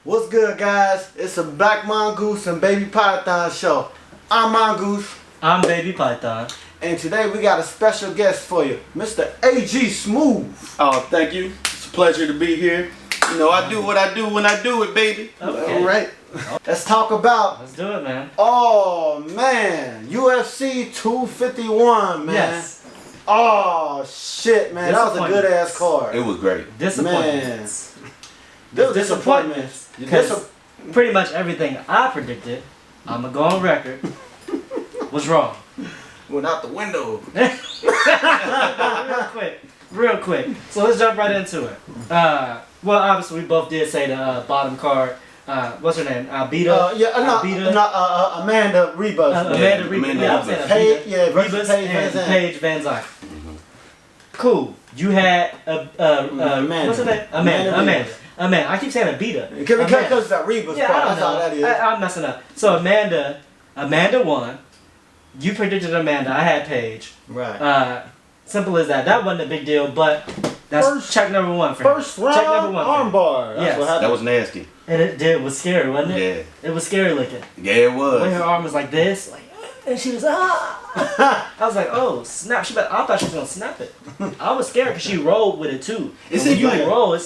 What's good, guys? It's a Black Mongoose and Baby Python show. I'm Mongoose. I'm Baby Python. And today we got a special guest for you, Mr. A.G. Smooth. Oh, thank you. It's a pleasure to be here. You know, I do what I do when I do it, baby. Okay. All right. Let's talk about... Let's do it, man. Oh, man. UFC 251, man. Yes. Oh, shit, man. That was a good-ass card. It was great. Disappointments. Disappointments. Because pretty much everything I predicted, I'm going to go on record, was wrong. Went out the window. Real quick. So let's jump right into it. Well, obviously we both did say the bottom card. What's her name? Albita. Amanda Rebus. Amanda Rebus. Yeah, I'm saying Albita. Rebus and Paige Van Zyne. Cool. You had Amanda. What's her name? Amanda. I keep saying Albita. Because it's that Rebus part. That's all that is. I'm messing up. So Amanda won. You predicted Amanda. I had Paige. Right. Simple as that. That wasn't a big deal, but that's check number one for him. First round check number one armbar. Yes. That was nasty. And it was scary, wasn't it? Yeah. It was scary looking. Yeah, it was. When her arm was like this, like, and she was I was like, oh snap! I thought she was gonna snap it. I was scared because she rolled with it too. When you roll,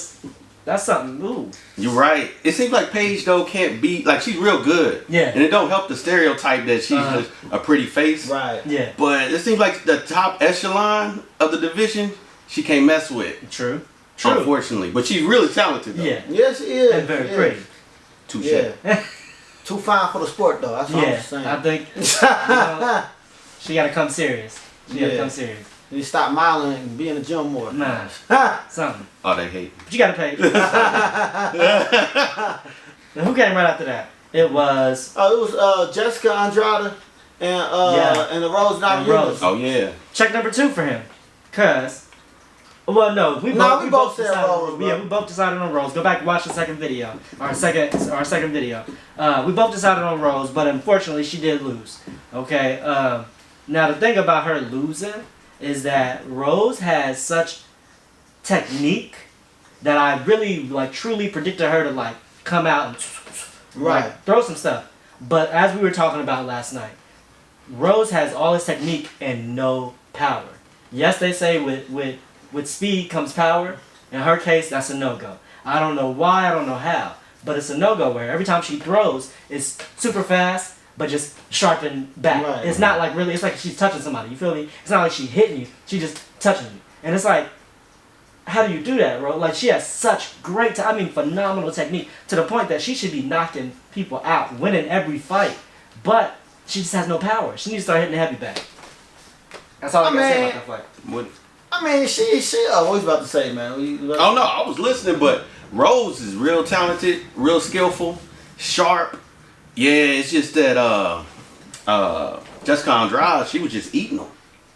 that's something new. You're right. It seems like Paige though can't be like she's real good. Yeah. And it don't help the stereotype that she's just a pretty face. Right. Yeah. But it seems like the top echelon of the division she can't mess with. True. Unfortunately, but she's really talented though. Yeah. Yes, she is. And very pretty. Touche. Yeah. Too fine for the sport though. That's what I'm saying. I think she gotta come serious. She gotta come serious. You stop miling and be in the gym more. Nah. Something. Oh, they hate. But you gotta pay. Now, who came right after that? It was. It was Jessica Andrade and the Rose Namajunas. Oh yeah. Check number 2 for him. Cause. Well, no, we both said decided Rose. Yeah, we both decided on Rose. Go back and watch the second video. Our second video. We both decided on Rose, but unfortunately she did lose. Okay. Now the thing about her losing is that Rose has such technique that I really truly predicted her to come out and throw some stuff. But as we were talking about last night, Rose has all this technique and no power. Yes, they say with speed comes power. In her case, that's a no-go. I don't know why, I don't know how, but it's a no-go where every time she throws, it's super fast, but just sharpened back. Right. It's not it's like she's touching somebody, you feel me? It's not like she's hitting you, she's just touching you. And it's like, how do you do that, bro? Like, she has such phenomenal technique to the point that she should be knocking people out, winning every fight, but she just has no power. She needs to start hitting the heavy bag. That's all I gotta say about that fight. She always about to say, man. Oh no, I was listening, but Rose is real talented, real skillful, sharp. Yeah, it's just that Jessica Andrade, she was just eating them.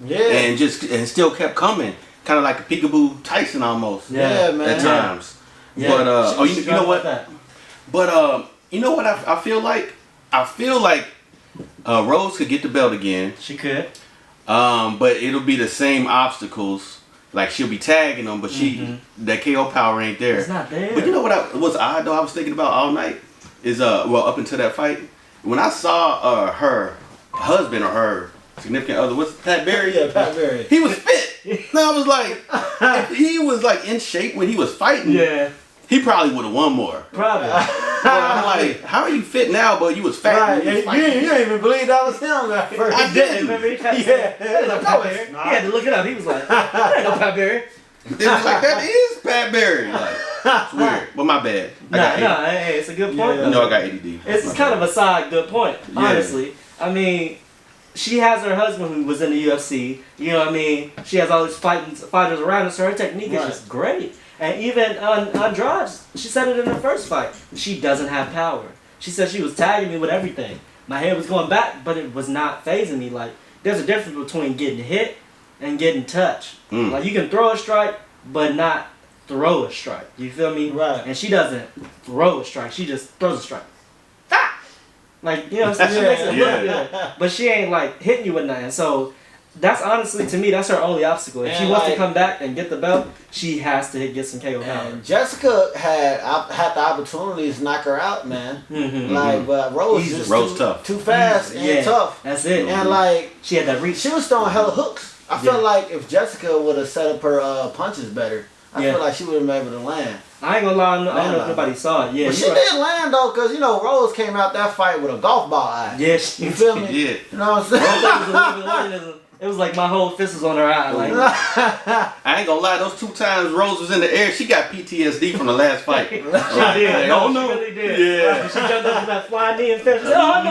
Yeah. And still kept coming, kind of like a peekaboo Tyson almost. Yeah, man. At times. Yeah. But you know what? But you know what I feel like? I feel like Rose could get the belt again. She could. But it'll be the same obstacles. Like she'll be tagging them, but that KO power ain't there. It's not there. But you know what was odd though? I was thinking about all night is up until that fight, when I saw her husband or her significant other, what's Pat Barry? Yeah, Pat Barry. He was fit. And I was like, if he was in shape when he was fighting, he probably would have won more. Probably. But I'm like, how are you fit now, but you was fat? Right. You didn't even believe that was him at first. I didn't. Remember he had he had to look it up. He was like, that ain't no Pat Barry. It was like, that is Pat Barry. Like, it's weird. But my bad. Hey, it's a good point. You know I got ADD. It's kind of a side good point, honestly. I mean, she has her husband who was in the UFC. You know what I mean? She has all these fighters around her, so her technique is just great. And even Andrade, she said it in her first fight. She doesn't have power. She said she was tagging me with everything. My head was going back, but it was not phasing me. Like, there's a difference between getting hit and getting touched. Like, you can throw a strike, but not throw a strike. You feel me? Right. And she doesn't throw a strike. She just throws a strike. Ah! Like, you know what I'm saying? She makes it look good. But she ain't, hitting you with nothing. So, that's honestly, to me, that's her only obstacle. If she And wants to like- come back and get the belt, she has to get some KO power. And Jessica had the opportunities to knock her out, man. Mm-hmm. Like, but Rose Easy. just Rose tough. too fast and Yeah. tough. That's it. And like, She had that reach. she was throwing hella hooks. I Yeah. feel like if Jessica would have set up her punches better, I Yeah. feel like she would have been able to land. I ain't gonna lie, I don't know Man, if nobody saw it. Yeah, But she you right. did land though, cause Rose came out that fight with a golf ball eye. Yeah, she You feel me? Yeah. You know what I'm saying? It was a living organism. It was like my whole fist was on her eye. Like, I ain't gonna lie, those 2 times Rose was in the air, she got PTSD from the last fight. she did. Like, No, oh, she no. really did. Yeah. She jumped up with that flying knee and finished. Oh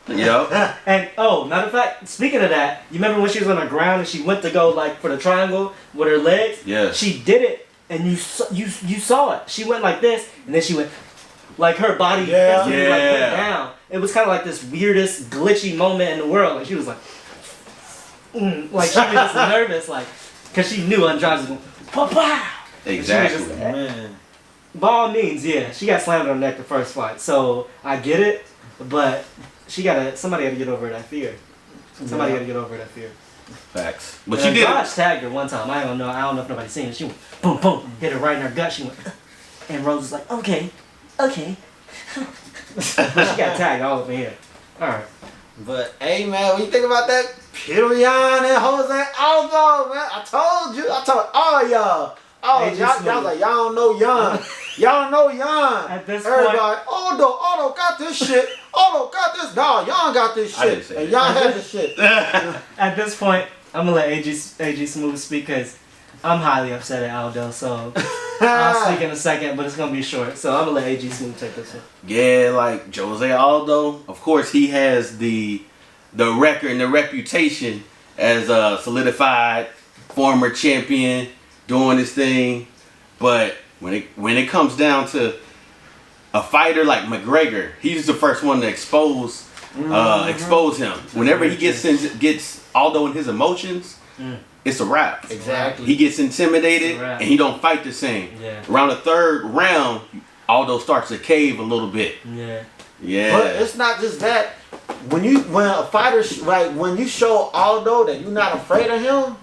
no! Yup. And matter of fact, speaking of that, you remember when she was on the ground and she went to go like for the triangle with her legs? Yes. She did it, and you saw it. She went like this, and then she went like her body Yeah. physically, like, went Yeah. down. It was kind of like this weirdest glitchy moment in the world. Like she was like, like she was just nervous, like because she knew Andrade was going, pow. Exactly. Man. By all means, yeah, she got slammed on her neck the first fight, so I get it, but somebody had to get over that fear. Somebody had to get over that fear. Facts. But And she did. Andrade tagged her one time. I don't know if nobody's seen it. She went boom, boom, hit her right in her gut. She went, and Rose was like, okay. But she got tagged all over here. All right. But hey man, when you think about that, Peter Yan and Jose Aldo, man, I told all y'all. Oh, They y'all just was like, y'all don't know Yan. Y'all don't know Yan. At this Everybody, point, Aldo got this shit. Aldo got this. No, Yan got this I didn't shit. say And that. Yan had this shit. at this point, I'm gonna let AG Smooth speak because I'm highly upset at Aldo. So I'll speak in a second, but it's gonna be short. So I'm gonna let AG Smooth take this one. Yeah, like Jose Aldo, of course he has the record and the reputation as a solidified former champion doing his thing. But when it comes down to a fighter like McGregor, he's the first one to expose him. Whenever he gets Aldo in his emotions, it's a wrap. Exactly. He gets intimidated It's a wrap. and he don't fight the same. Yeah. Around the 3rd round, Aldo starts to cave a little bit. Yeah. Yeah. But it's not just that. When a fighter when you show Aldo that you're not afraid of him,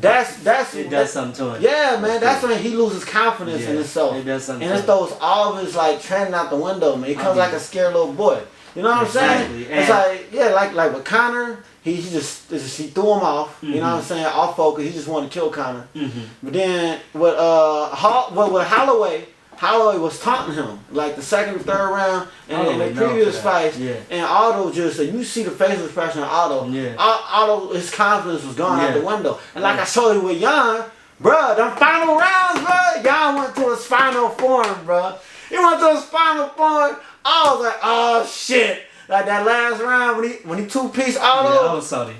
that's It does something to him. Yeah, man, that's when he loses confidence in himself. It does something And to it him. throws all of his like training out the window, man. He comes like a scared little boy. You know what I'm Exactly. saying? It's like with Conor, he threw him off. You know what I'm saying? Off focus. He just wanted to kill Conor. But then with Holloway was taunting him like the 2nd or 3rd round and in the previous fights. Yeah. And Aldo you see the facial expression of Aldo. Yeah. Aldo, his confidence was gone out Yeah. the window. And like I showed you with Yan, bruh, them final rounds, bruh, Yan went to his final form, bruh. He went to his final form. I was like, oh shit. Like that last round when he two-piece Aldo, Yeah, I was salty.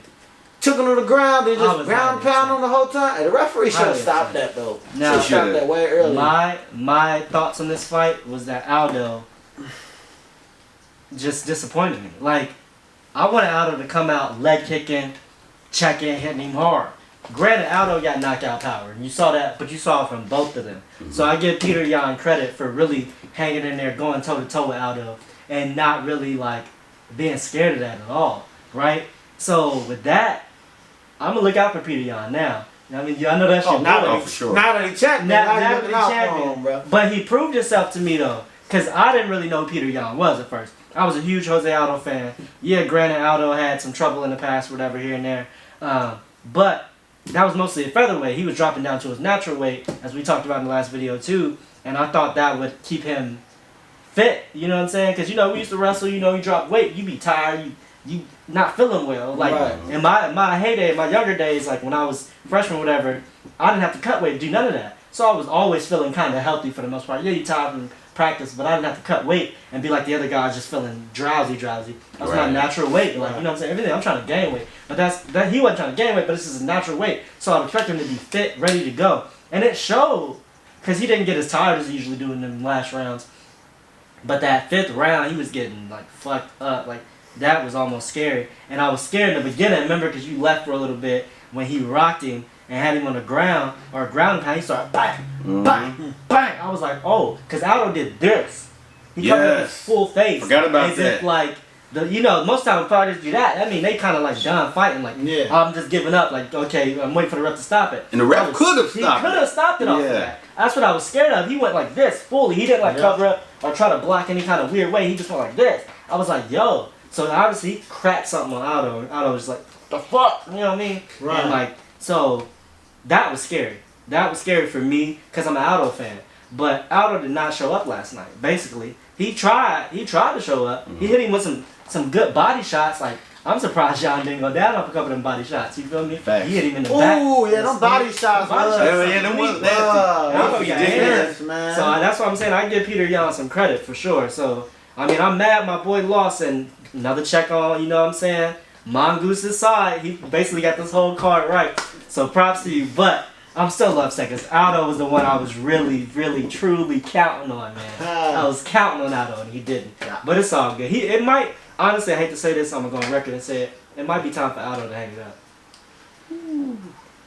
took him to the ground, they I just was ground highly pound on the whole time. And the referee should have Highly stopped upset. that though. Now- Should have stopped that way early. My thoughts on this fight was that Aldo just disappointed me. Like, I wanted Aldo to come out leg kicking, checking, hitting him hard. Granted, Aldo got knockout power, and you saw that, but you saw it from both of them. So I give Peter Yan credit for really hanging in there, going toe to toe with Aldo, and not really like being scared of that at all, right? So with that, I'm gonna look out for Peter Yan now. I mean, y'all know that's your now boy. that for sure. Now that he checked, Now now that you he's looking out for champion. him, bro. But he proved himself to me though, because I didn't really know who Peter Yan was at first. I was a huge Jose Aldo fan. Yeah, granted, Aldo had some trouble in the past, whatever, here and there. But that was mostly a featherweight. He was dropping down to his natural weight, as we talked about in the last video too. And I thought that would keep him fit. You know what I'm saying? Because, we used to wrestle, you drop weight, you be tired, you not feeling well. Like, Right. in my heyday, my younger days, like when I was freshman or whatever, I didn't have to cut weight, do none of that. So I was always feeling kind of healthy for the most part. Yeah, you tired from practice, but I didn't have to cut weight and be like the other guys just feeling drowsy. That was my Right. natural weight. Like, you know what I'm saying? Everything, I'm trying to gain weight. But that he wasn't trying to gain weight, but this is a natural weight. So I would expect him to be fit, ready to go. And it showed, because he didn't get as tired as he usually do in the last rounds. But that 5th round, he was getting, like, fucked up. Like, that was almost scary. And I was scared in the beginning, remember, because you left for a little bit when he rocked him and had him on the ground, or ground pound, he started bang, bang, bang. I was like, oh, because Aldo did this. He covered up his Yes. full face. Forgot about as that. if, like, most time when fighters do that, I mean, they kind of like done fighting, like, I'm just giving up, like, okay, I'm waiting for the ref to stop it. And the ref could have stopped it. He could have stopped it off of that. That's what I was scared of. He went like this, fully. He didn't like cover up or try to block any kind of weird way. He just went like this. I was like, yo. So obviously he cracked something on Aldo. And Aldo was like, the fuck? You know what I mean? Right. And like, so that was scary. That was scary for me because I'm an Aldo fan. But Aldo did not show up last night. Basically, he tried to show up. He hit him with some good body shots. Like, I'm surprised John didn't go down off a couple of them body shots. You feel me? Facts. He hit him in the back. Ooh, yeah, them body shots. Yeah, them was nasty. Man. So that's what I'm saying. I give Peter Yan some credit for sure. So, I mean, I'm mad my boy lost and another check on, you know what I'm saying? Mongoose side. He basically got this whole card right. So props to you. But I'm still upset because Aldo was the one I was really, really, truly counting on, man. I was counting on Aldo and he didn't. But it's all good. It might, honestly, I hate to say this, I'm going to go on record and say it. It might be time for Aldo to hang it up.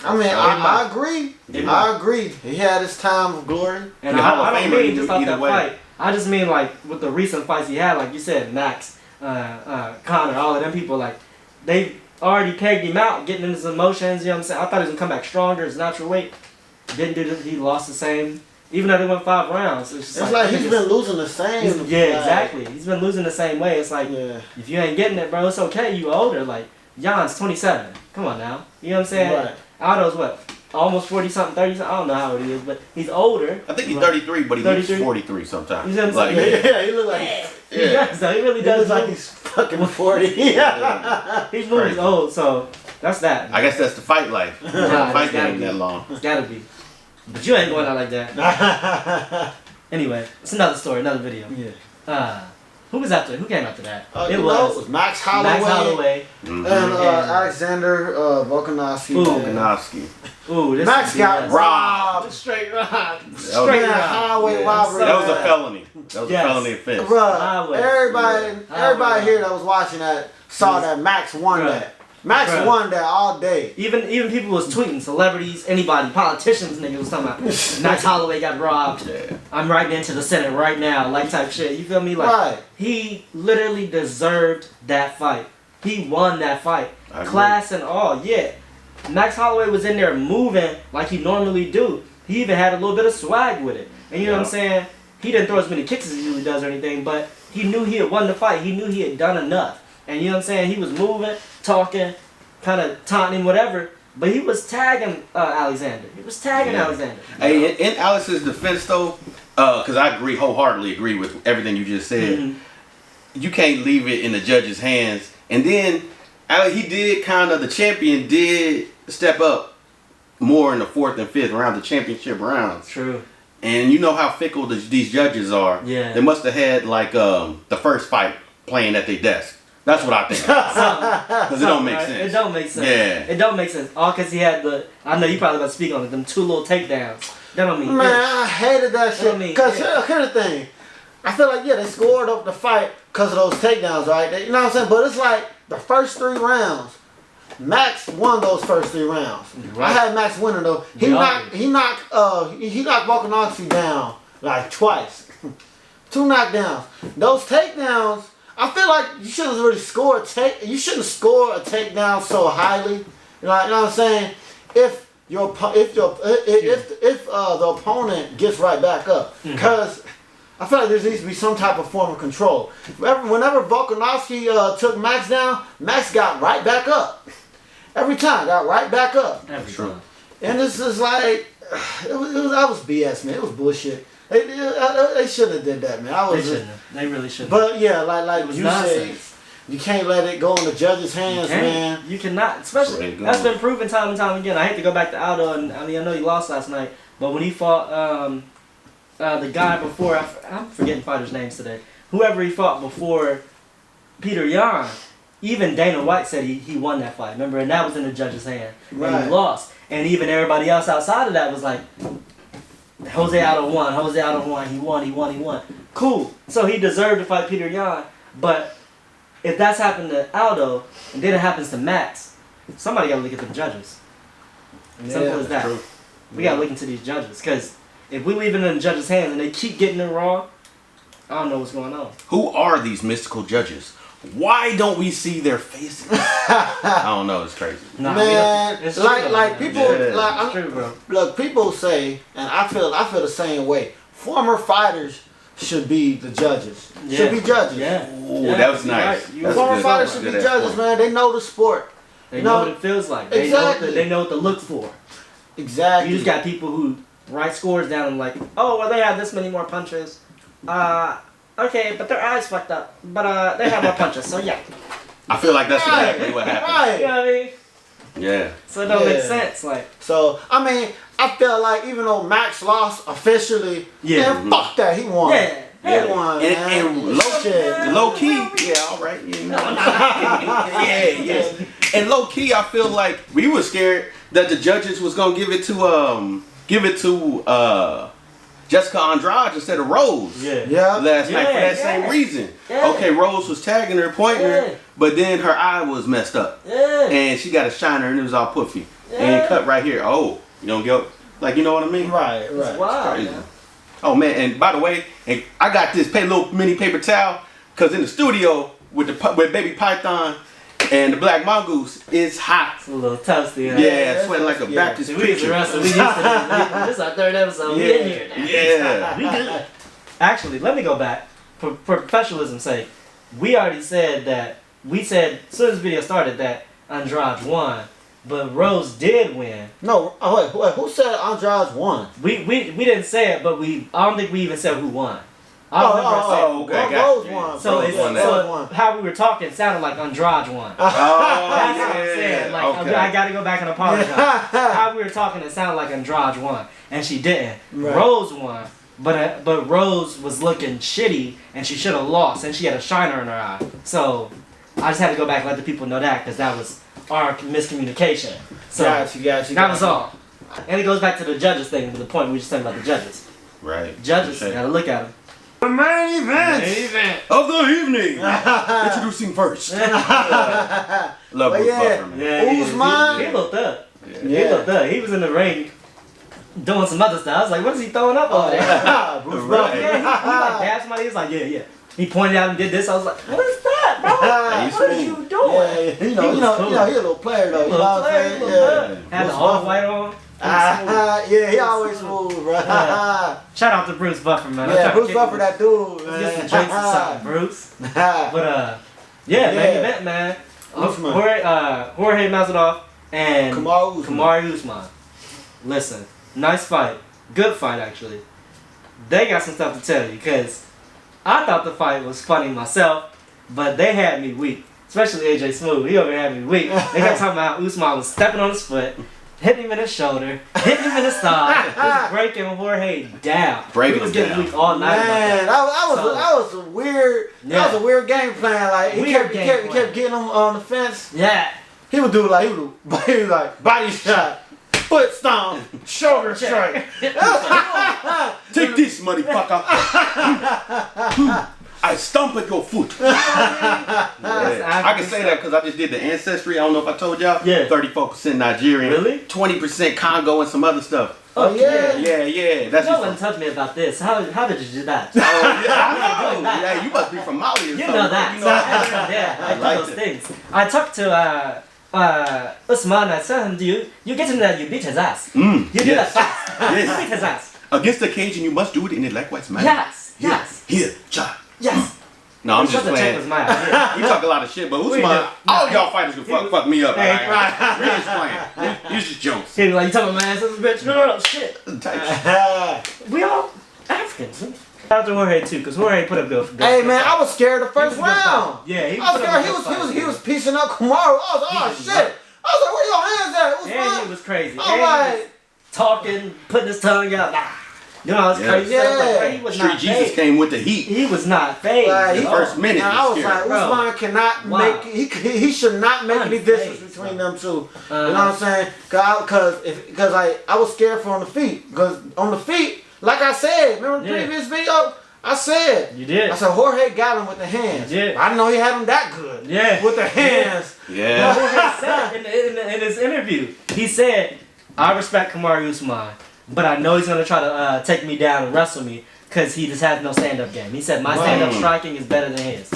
I mean, I agree. I agree. He had his time of glory. And I don't mean just off that fight. I just mean like with the recent fights he had, like you said, Max, Connor, all of them people, like they already pegged him out, getting into his emotions. You know what I'm saying? I thought he was gonna come back stronger, his natural weight. Didn't do this. He lost the same. Even though they went 5 rounds, it's like he's been losing the same. Yeah, exactly. He's been losing the same way. It's like if you ain't getting it, bro, it's okay. You older. Like Jan's 27. Come on now. You know what I'm saying? Right. Aldo's what? Almost 40 something, 30 something. I don't know how old he is, but he's older. I think he's 33, but he looks 43 sometimes. You know what I'm saying? Yeah, he looks like he does though. He really does. He looks like he's fucking 40. He's moving old, so that's that. I guess that's the fight life. The fight game that long. It's gotta be. But you ain't going out like that. Anyway, it's another story, another video. Yeah. Who was after? Who came after that? It was Max Holloway. And Alexander Volkanovski. Ooh, this Max got robbed. Straight robbed. Straight highway robbery. That was a felony. That was a felony offense. Bruh, everybody here that was watching that saw that Max won that. Max won that all day. Even people was tweeting, celebrities, anybody, politicians, nigga was talking about Max Holloway got robbed. Yeah. I'm writing into the Senate right now, like type shit. You feel me? Like he literally deserved that fight. He won that fight. Class and all, yeah. Max Holloway was in there moving like he normally do. He even had a little bit of swag with it. And you know what I'm saying? He didn't throw as many kicks as he usually does or anything, but he knew he had won the fight. He knew he had done enough. And you know what I'm saying? He was moving, talking, kind of taunting, whatever. But he was tagging Alexander. He was tagging Alexander. Hey, in Alex's defense, though, because I wholeheartedly agree with everything you just said, you can't leave it in the judge's hands. And then the champion did step up more in the 4th and 5th round, the championship rounds. True. And you know how fickle these judges are. Yeah. They must have had, like, the first fight playing at their desk. That's what I think. Because it don't make sense. It don't make sense. Yeah. It don't make sense. All because he had I know you probably about to speak on it, them 2 little takedowns. That don't mean I hated that shit. Because here's the thing. I feel like, they scored up the fight because of those takedowns, right? You know what I'm saying? But it's like the first 3 rounds, Max won those first 3 rounds. Right. I had Max winning though. He knocked Volkanovski down like twice. 2 knockdowns. Those takedowns, I feel like you shouldn't have really scored you shouldn't score a takedown so highly. You know what I'm saying? If the opponent gets right back up, because I feel like there needs to be some type of form of control. Whenever Volkanovski took Max down, Max got right back up. Every time, got right back up. Every time. And this is like, that was BS, man. It was bullshit. They shouldn't have did that, man. They shouldn't have. They really shouldn't. But yeah, like you said, you can't let it go in the judge's hands, man. You cannot. Especially, that's been proven time and time again. I hate to go back to Aldo, and I know he lost last night, but when he fought the guy before, I'm forgetting fighters' names today. Whoever he fought before Peter Yan, even Dana White said he won that fight. Remember, and that was in the judge's hand, and he lost. And even everybody else outside of that was like, Jose Aldo won. He won. Cool. So he deserved to fight Peter Yan. But if that's happened to Aldo, and then it happens to Max, somebody got to look at the judges. Simple as that. True. We got to look into these judges. Because if we leave it in the judges' hands and they keep getting it wrong, I don't know what's going on. Who are these mystical judges? Why don't we see their faces? I don't know. It's crazy. Nah, Man, it's like true, people, Yeah. like It's true, bro. look, people say, and I feel the same way. Former fighters should be the judges. Should be judges. Yeah. Ooh, Yeah, that was you're nice. right. That's Former good. fighters should be Good judges, point. man. They know the sport. They You know know- what it feels like. They Exactly. they know what to look for. Exactly. You just got people who write scores down and like, oh, well, they have this many more punches. Okay, but their eyes fucked up. But they have more punches, so yeah. I feel like that's Right. exactly what happened. Right. You know what I mean? Yeah. So it don't make Yeah. sense. Like, So I mean, I feel like even though Max lost officially, Yeah. man, fuck that, he won. yeah. He won, And, man. and Shit. low key, yeah, all right, yeah. And low key, I feel like we were scared that the judges was gonna give it to Jessica Andrade instead of Rose. Yeah. Yeah. Last night for Yeah, that same yeah. reason. Yeah. Okay, Rose was tagging her, pointing Yeah. her, but then her eye was messed up, Yeah. and she got a shiner, and it was all puffy, Yeah. and it cut right here. Oh, you don't get like you know what I mean? Right. It's Right. wild, Crazy. man. Oh man, and by the way, and I got this little mini paper towel because in the studio with Baby Python and the Black Mongoose, it's hot. It's a little toasty. Huh? Yeah, sweating like a yeah. Baptist See, we used to preacher. wrestle. We used to. This is our third episode. We in here now. Yeah. We good. Actually, let me go back. For professionalism's sake, we already said that. We said as soon as the video started that Andrade won, but Rose did win. No. Oh wait. Who said Andrade won? We didn't say it, but I don't think we even said who won. I don't remember us saying. okay, Rose gotcha. won. So, Rose it's, won. so Rose won. how we were talking sounded like Andrade won. Oh, That's what I'm saying. Like okay. I gotta go back and apologize. How we were talking, it sounded like Andrade won, and she didn't. Right. Rose won, but Rose was looking shitty, and she should have lost, and she had a shiner in her eye. So I just had to go back and let the people know that because that was our miscommunication. So Gotcha. that was all. And it goes back to the judges thing, to the point we were just talking about the judges. Right. Judges, Okay. gotta look at them. The main event. Of the evening. Introducing first. Love But Bruce yeah. Buffer, man. Yeah. Usman. He looked up. He Yeah. looked up. He was in the ring doing some other stuff. I was like, what is he throwing up over there? Bruce Right. Buffer. Yeah, he like dabbed somebody. He was like, yeah. He pointed out and did this. I was like, what is that, bro? Hey, What are he's you smooth. doing? Yeah, he a little player though. You know what I'm saying? Yeah. Had the Bruce all Buffer. white on. He was smooth. Yeah, he always smooth, bro. Yeah. Shout out to Bruce Buffer, man. I'm Yeah, trying to Bruce kick Buffer, him. that dude, Let's get some man. drinks or something, Bruce. But yeah, main Yeah. event, man. Usman. Jorge Masvidal and Kamaru Usman. Kamaru Usman. Listen, nice fight. Good fight, actually. They got some stuff to tell you, because I thought the fight was funny myself, but they had me weak. Especially AJ Smooth. He over here had me weak. They kept talking about how Usman was stepping on his foot, hitting him in his shoulder, hitting him in his thigh, just breaking Jorge down. Breaking he was him getting down. weak all night about Man, that. that was a weird. Yeah. That was a weird game plan. Like he Weird kept game plan. getting him on the fence. Yeah. He would do like he was like body shot, foot stomp, shoulder strike. Take this, motherfucker. I stomp at your foot. Yeah. I can say that because I just did the ancestry. I don't know if I told y'all. Yeah. 34% Nigerian. Really? 20% Congo and some other stuff. Oh yeah. Yeah. That's No just one touched me about this. How did you do that? Oh, yeah, I know. Yeah, you must be from Mali or You something. know that. You know Yeah, I do like those it. things. I talked to Usman. I said, do you get him that you beat his ass? Mm, You do yes. that fast. You Yes. beat his ass. Against the occasion, you must do it in a likewise manner. Yes. Here, Yes. Here, cha. Yes. No, I'm Shut just the check playing. was my idea. You talk a lot of shit, but We Usman, do. all y'all fighters can fuck me up. Hey, right. We're just playing. You just jokes. He was like, you talking about my ass as a bitch? No, shit. Type shit. We all Africans. Shout out to Jorge too, because Jorge put up good. Hey man, I was scared the first He was a good round. fight. Yeah, he I was put up a scared. good fight. He was piecing up Kamaru. I was like, oh He was shit. right. I was like, where your hands at? And he Usman? was crazy. I'm And he was like, talking, putting his tongue out. You know, it's Yeah. crazy. Yeah. Stuff. Like, he was Street not Jesus fazed. came with the heat. He was not phased. Like, at he all. First minute, and I was scared. like, Bro. Usman cannot Wow. make. He should not make any Unfazed, distance between bro. them two. Uh-huh. You know what I'm saying? Because I was scared for on the feet. Because on the feet, like I said, remember the Yeah. previous video? I said. You did. I said Jorge got him with the hands. You did. I didn't know he had him that good. Yeah. With the hands. Yeah. Jorge said it in his interview. He said, I respect Kamaru Usman, but I know he's going to try to take me down and wrestle me because he just has no stand-up game. He said, my stand-up striking is better than his.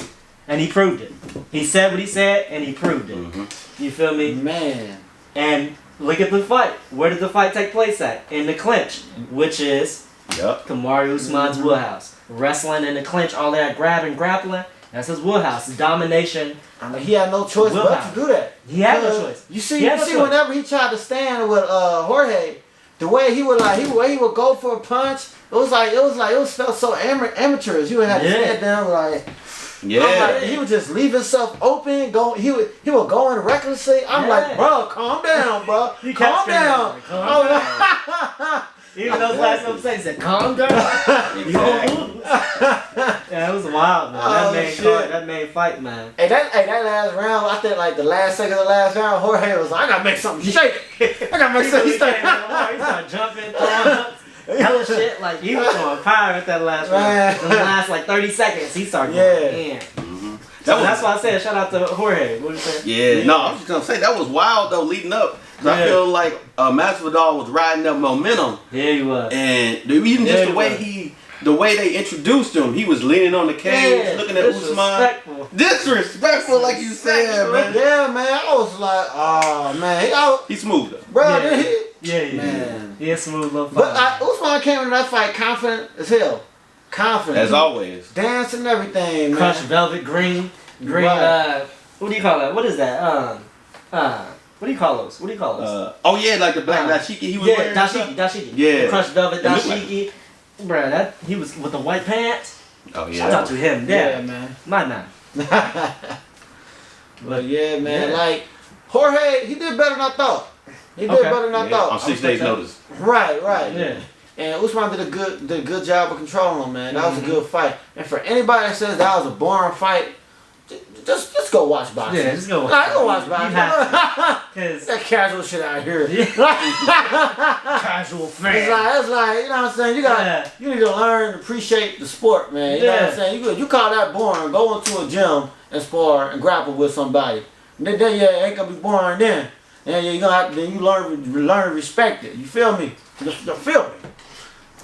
And he proved it. He said what he said, and he proved it. Mm-hmm. You feel me? Man. And look at the fight. Where did the fight take place at? In the clinch, which is Kamaru Usman's wheelhouse. Wrestling in the clinch, all that grabbing, grappling. That's his wheelhouse. Domination. I mean, he had no choice but to do that. He had no choice. You see, whenever he tried to stand with Jorge, the way he would go for a punch, it felt so amateurish. He would have his head down like. Yeah. He would just leave himself open. He would go in recklessly. I'm like, bro, calm down, bro. Calm down. Even those last couple seconds said, calm down. Yeah, it was wild, man. That main fight, man. Hey, that last round, I think like the last second of the last round, Jorge was like, I gotta make something shake. I gotta make something shake. He started jumping, throwing up. Hella shit, like he was throwing fire at that last round. In the last like 30 seconds, he started going in. Mm-hmm. That's why I said shout out to Jorge. What you saying? Yeah, no, I was just gonna say that was wild though, leading up. I feel like Masvidal was riding up momentum. Yeah, he was. And even just the way they introduced him, he was leaning on the cage, looking at Usman. Disrespectful, like you said, man. Yeah, man. I was like, oh man, he's smooth though. Bro, man. He a smooth little fight. But Usman came into that fight confident as hell. Confident. As always. Dancing and everything, man. Crushed velvet green. Right. What do you call that? What is that? What do you call those? Like the black dashiki he was wearing. Dashiki. Yeah. Crushed velvet dashiki. Bruh, that he was with the white pants. Oh yeah. Shout out to him. Yeah, man. My man. But yeah, man. Like Jorge, he did better than I thought. He did better than I thought. On 6 days' notice. Right. Yeah. And Usman did a good job of controlling him, man. That was a good fight. And for anybody that says that was a boring fight, just go watch boxing. Yeah, just go watch. Go watch boxing. Cause that casual shit out here. Casual fan. It's like you know what I'm saying. You need to learn to appreciate the sport, man. You know what I'm saying. You call that boring? Go into a gym and spar and grapple with somebody. Then it ain't gonna be boring then. And you gonna have to, then you learn to respect it. You feel me? You feel me?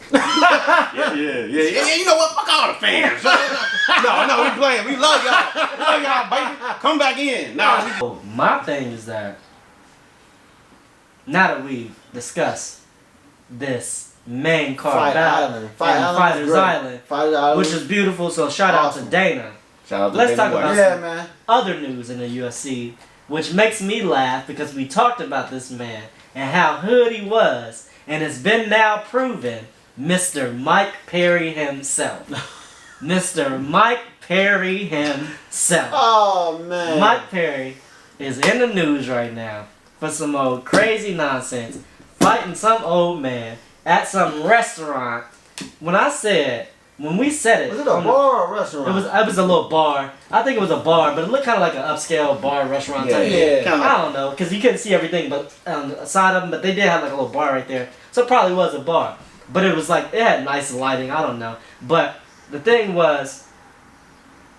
Yeah. You know what? Fuck all the fans. No, we playing. We love y'all. Baby. Come back in. My thing is that now that we've discussed this main card battle, Fighters Island, which is beautiful. So shout out to Dana. Let's talk about some other news in the UFC, which makes me laugh because we talked about this man and how hood he was, and it's been now proven. Mr. Mike Perry himself. Mr. Mike Perry himself. Oh, man. Mike Perry is in the news right now for some old crazy nonsense, fighting some old man at some restaurant. When we said it. Was it a bar or a restaurant? It was a little bar. I think it was a bar, but it looked kind of like an upscale bar restaurant type. Yeah. I don't know, because you couldn't see everything but on the side of them, but they did have like a little bar right there. So it probably was a bar. But it was like, it had nice lighting, I don't know. But the thing was,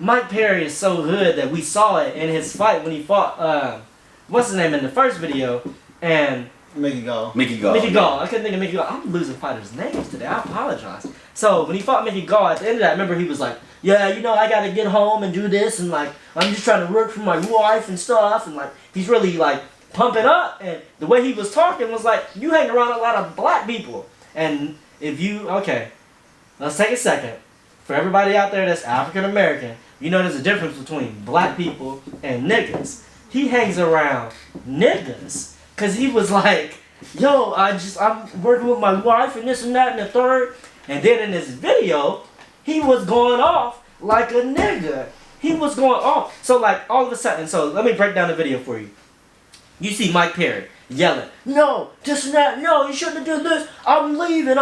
Mike Perry is so hood that we saw it in his fight when he fought, what's his name in the first video, and... Mickey Gall. I couldn't think of Mickey Gall. I'm losing fighters' names today, I apologize. So, when he fought Mickey Gall, at the end of that, I remember he was like, yeah, I gotta get home and do this, and like, I'm just trying to work for my wife and stuff, and like, he's really like, pumping up, and the way he was talking was like, you hang around a lot of black people. And let's take a second. For everybody out there that's African American, you know there's a difference between black people and niggas. He hangs around niggas. Cause he was like, yo, I'm working with my wife and this and that and the third. And then in this video, he was going off like a nigga. He was going off. So like all of a sudden, so let me break down the video for you. You see Mike Perry yelling, no, this and that, no, you shouldn't have done this, I'm leaving.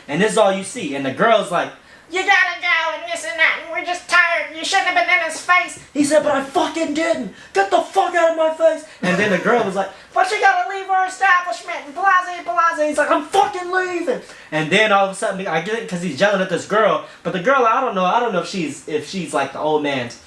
And this is all you see. And the girl's like, you gotta go and this and that, and we're just tired, you shouldn't have been in his face. He said, but I fucking didn't. Get the fuck out of my face. And then the girl was like, but you gotta leave our establishment, and blase. He's like, I'm fucking leaving. And then all of a sudden, I get it because he's yelling at this girl, but the girl, I don't know if she's like the old man's,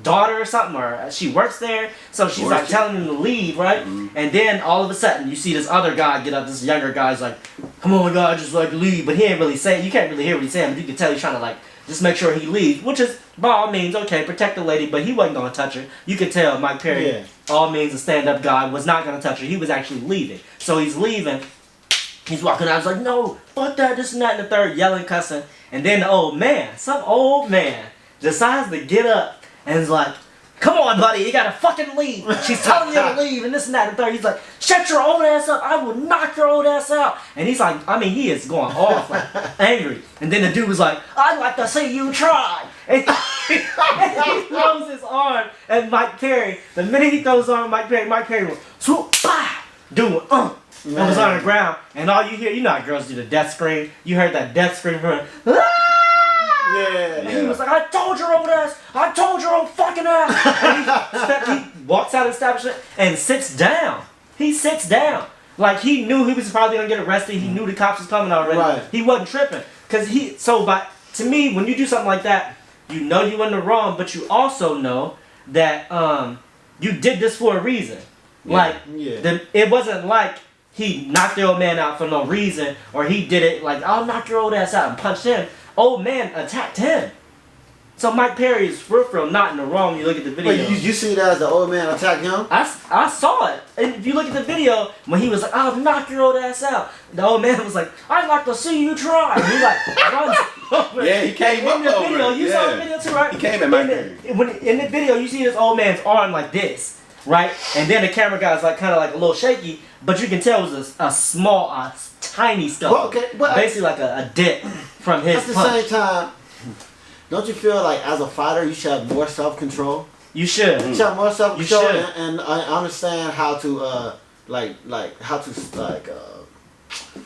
daughter or something, or she works there, so she's like telling him to leave, right? And then all of a sudden you see this other guy get up, this younger guy's like, come on guys, just like leave, but he ain't really saying, you can't really hear what he's saying, but you can tell he's trying to like Just make sure he leaves, which is by all means okay. Protect the lady, but he wasn't gonna touch her. You could tell Mike Perry, all means a stand-up guy, was not gonna touch her. He was actually leaving. So he's leaving. He's walking out. He's like, no, fuck that, this and that, and the third, yelling, cussing. And then the old man, some old man, decides to get up and is like, come on, buddy, you gotta fucking leave. She's telling you to leave, and this and that, and the third. He's like, shut your old ass up. I will knock your old ass out. And he's like, I mean, he is going off, like, angry. And then the dude was like, I'd like to see you try. And he throws his arm at Mike Perry. The minute he throws his arm at Mike Perry went, swoop, bah, dude, and was on the ground. And all you hear, you know how girls do the death scream. You heard that death scream from her. And he was like, I told your old ass, I told your old fucking ass. And he walks out of the establishment and sits down. He sits down. Like he knew he was probably gonna get arrested. He knew the cops was coming already. Right. He wasn't tripping. To me, when you do something like that, you know you in the wrong, but you also know that you did this for a reason. Like it wasn't like he knocked the old man out for no reason, or he did it like, I'll knock your old ass out and punched him. Old man attacked him. So Mike Perry is for real not in the wrong when you look at the video. Wait, you see that as the old man attacked him? I saw it. And if you look at the video, when he was like, I'll knock your old ass out, the old man was like, I'd like to see you try. And he like runs over. Yeah, he came up in the video, over. you saw the video too, right? He came at Mike Perry. In the video, you see this old man's arm like this, right? And then the camera guy's like kind of like a little shaky, but you can tell it was a small, tiny stuff. Well, basically like a dip from his punch. At the punch. same time, don't you feel like as a fighter you should have more self-control? You should. You should have more self-control You should. and understand how to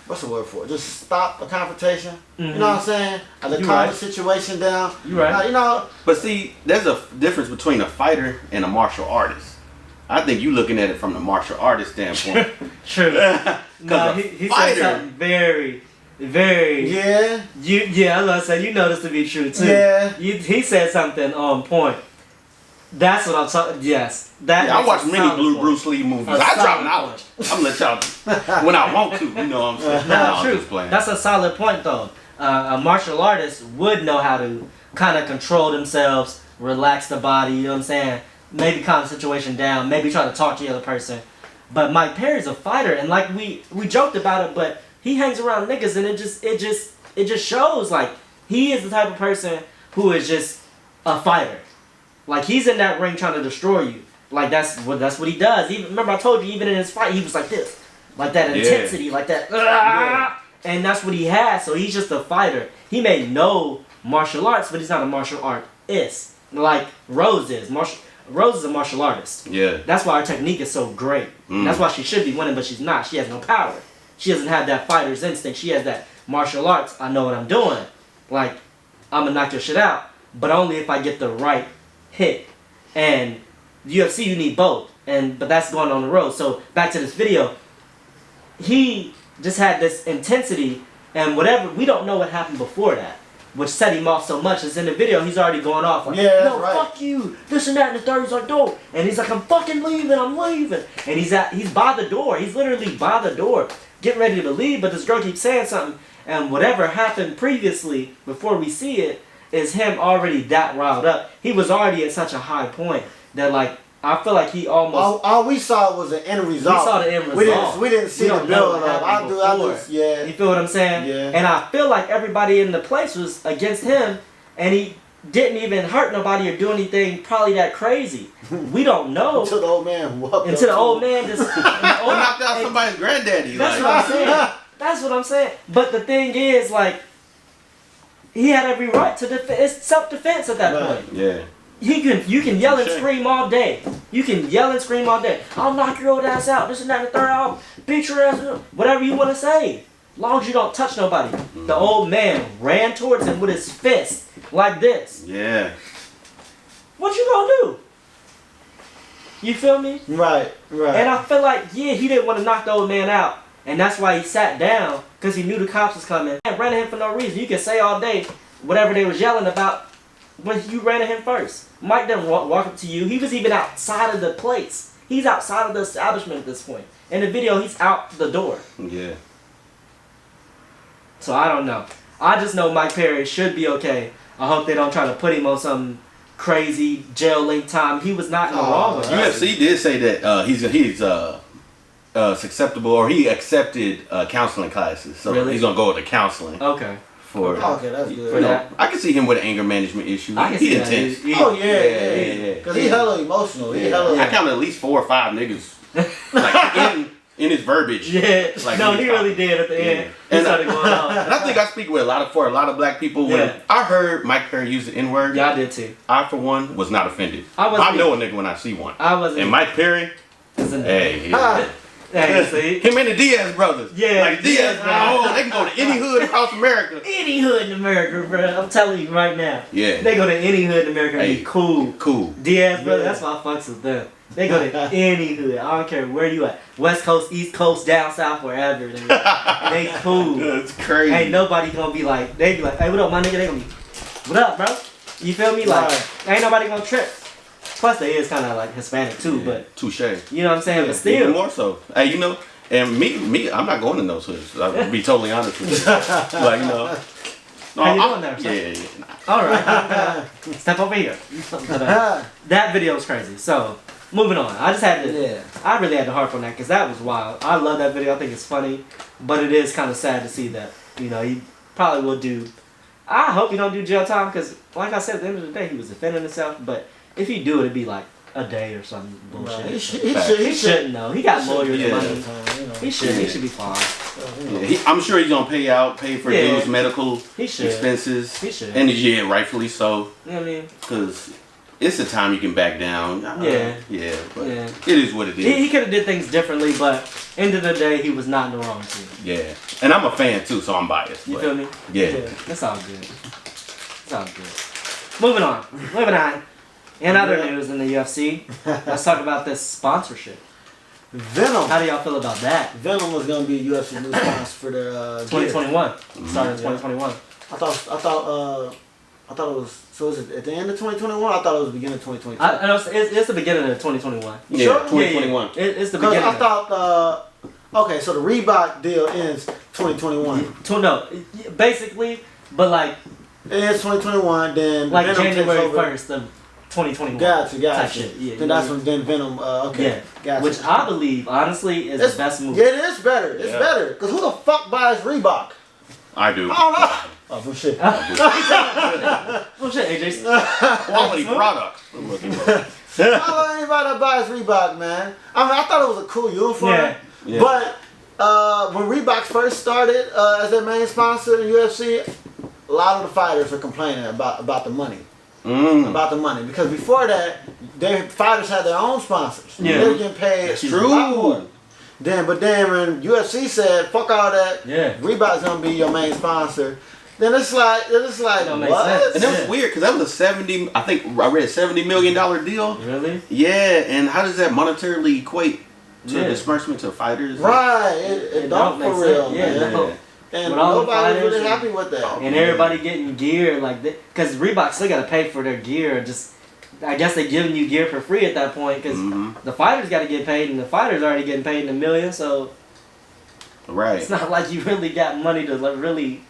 what's the word for it? Just stop a confrontation. You know what I'm saying? To calm the situation down. You right. You know. But see, there's a difference between a fighter and a martial artist. I think you looking at it from the martial artist standpoint. True. No, he said something very, very. Yeah. I was gonna say, you know this to be true too. Yeah. He said something on point. That's what I'm talking. Yes. I watch many Bruce Lee movies. I drop knowledge. I'm gonna let y'all when I want to. You know what I'm saying? No, true. That's a solid point though. A martial artist would know how to kind of control themselves, relax the body. You know what I'm saying? Maybe calm the situation down. Maybe try to talk to the other person. But Mike Perry's a fighter, and like we joked about it, but he hangs around niggas, and it just shows like he is the type of person who is just a fighter. Like he's in that ring trying to destroy you. Like that's what he does. Even remember I told you, even in his fight, he was like this, like that intensity, like that, and that's what he has. So he's just a fighter. He may know martial arts, but he's not a martial artist like Rose is. Rose is a martial artist. Yeah. That's why her technique is so great. That's why she should be winning, but she's not. She has no power. She doesn't have that fighter's instinct. She has that martial arts. I know what I'm doing. Like, I'm going to knock your shit out, but only if I get the right hit. And UFC, you need both. But that's going on the road. So back to this video. He just had this intensity, and whatever, we don't know what happened before that, which set him off so much. Is in the video, he's already going off like, no, fuck you, this and that, and the third. He's like, dope. And he's like, I'm fucking leaving, I'm leaving. And he's by the door. He's literally by the door, getting ready to leave, but this girl keeps saying something. And whatever happened previously, before we see it, is him already that riled up. He was already at such a high point that, like, I feel like he almost... All we saw was the end result. We saw the end result. We didn't see the build up. You feel what I'm saying? Yeah. And I feel like everybody in the place was against him, and he didn't even hurt nobody or do anything probably that crazy. We don't know. Until the old man walked Until the old man just... knocked out somebody's granddaddy. That's what I'm saying. That's what I'm saying. But the thing is, like, he had every right to defend. It's self-defense at that point. Yeah. You can yell and scream all day. You can yell and scream all day. I'll knock your old ass out. This and that and the third. I'll beat your ass. Whatever you want to say. As long as you don't touch nobody. The old man ran towards him with his fist. Like this. Yeah. What you gonna do? You feel me? Right. And I feel like, he didn't want to knock the old man out. And that's why he sat down. Because he knew the cops was coming. And ran at him for no reason. You can say all day whatever they was yelling about. But you ran at him first. Mike didn't walk up to you. He was even outside of the place. He's outside of the establishment at this point. In the video, he's out the door. Yeah. So I don't know. I just know Mike Perry should be okay. I hope they don't try to put him on some crazy jail link time. He was not in the wrong with that. UFC did say that he's susceptible, or he accepted counseling classes, so Really? he's gonna go with the counseling. Okay. Okay, that's good. For that. I can see him with an anger management issue. I can He see that. intense. Oh yeah. Because he hella emotional. He hella. I counted at least 4 or 5 niggas like in his verbiage. Yeah. Like, no, he really did at the end. He And started going on. And I think I speak with a lot of black people. When I heard Mike Perry use the N-word, Yeah, I did too. I for one was not offended. I know a nigga when I see one. I wasn't. And Mike Perry, hey, Hey, see? him and the Diaz brothers. Yeah. Like Diaz brothers, they can go to any hood across America. Any hood in America, bro. I'm telling you right now. Yeah. They go to any hood in America and be cool. Cool. Diaz, bro, that's why I fucks with them. They go to any hood. I don't care where you at. West Coast, East Coast, down south, wherever. They cool. That's crazy. Ain't nobody gonna be like, they be like, hey, what up, my nigga? They gonna be, what up, bro? You feel me? Like, ain't nobody gonna trip. Plus, they is kind of like Hispanic too, but. Touche. You know what I'm saying? But still. Even more so. Hey, you know, and me, I'm not going in those hoods. I'll be totally honest with you. Like, you know. No, How you doing there, son? Yeah. Alright. Step over here. That video was crazy. So, moving on. I just had to, I really had to harp on that because that was wild. I love that video. I think it's funny. But it is kind of sad to see that, you know, he probably will do, I hope he don't do jail time because, like I said, at the end of the day, he was defending himself. But if he do, it'd be like a day or something bullshit. Right. He shouldn't know. He got lawyers and money. He should. Yeah. He should be fine. Yeah, I'm sure he's gonna pay for dude's medical He should. expenses. He should. And yeah, rightfully so. You know what I mean? Because it's a time you can back down. Yeah. Yeah, but Yeah. it is what it is. He could have did things differently, but end of the day, he was not in the wrong team. Yeah. And I'm a fan too, so I'm biased. You but feel me? Yeah. It's all good. It's all good. Moving on. In other news in the UFC, let's talk about this sponsorship. Venom. How do y'all feel about that? Venom was gonna be a UFC new sponsor for the 2021. Starting in 2021. I thought it was. So is it at the end of 2021? I thought it was the beginning of 2022. I know it's the beginning of 2021. Yeah, Sure? 2021. It's the Because beginning. I thought. Okay, so the Reebok deal ends 2021. No, basically, but like It ends 2021. Then like Venom January takes over. 1st of 2021. Gotcha. Type shit. Yeah, Then that's when Venom. Okay. Yeah. Gotcha. Which I believe, honestly, is the best move. Yeah, it is better. It's Yeah. better. Because who the fuck buys Reebok? I do. I don't know. Oh, bullshit. Oh shit, AJ. Quality product. I don't know anybody that buys Reebok, man. I mean, I thought it was a cool uniform. Yeah. But when Reebok first started as their main sponsor in UFC, a lot of the fighters were complaining about the money. About the money. Because before that, their fighters had their own sponsors. Yeah. They were getting paid a lot more. But then when UFC said, fuck all that, Reebok's gonna be your main sponsor, then it's like Don't make what? sense. And that was weird because that was a I read $70 million deal. Really? Yeah, and how does that monetarily equate to disbursement to fighters? Right, it don't make for real, sense. man. No. And With all the nobody was fighters really happy with that. And everybody getting gear like that, because Reebok still got to pay for their gear. Just, I guess they giving you gear for free at that point because the fighters got to get paid, and the fighters already getting paid in $1 million. So it's not like you really got money to like really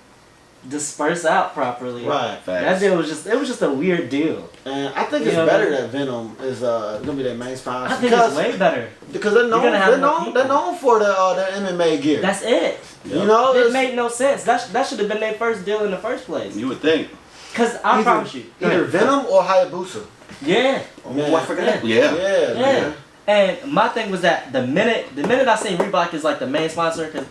disperse out properly. Right. That deal was just a weird deal. And I think You it's know better what I that Venom is gonna be their main sponsor. I think it's way better. Because they're known for their MMA gear. That's it. You know, It made no sense. That should have been their first deal in the first place. You would think. Cause I promise you, either Venom or Hayabusa. Yeah. Oh, I forgot. Yeah. Yeah. And my thing was that the minute I seen Reebok is like the main sponsor, because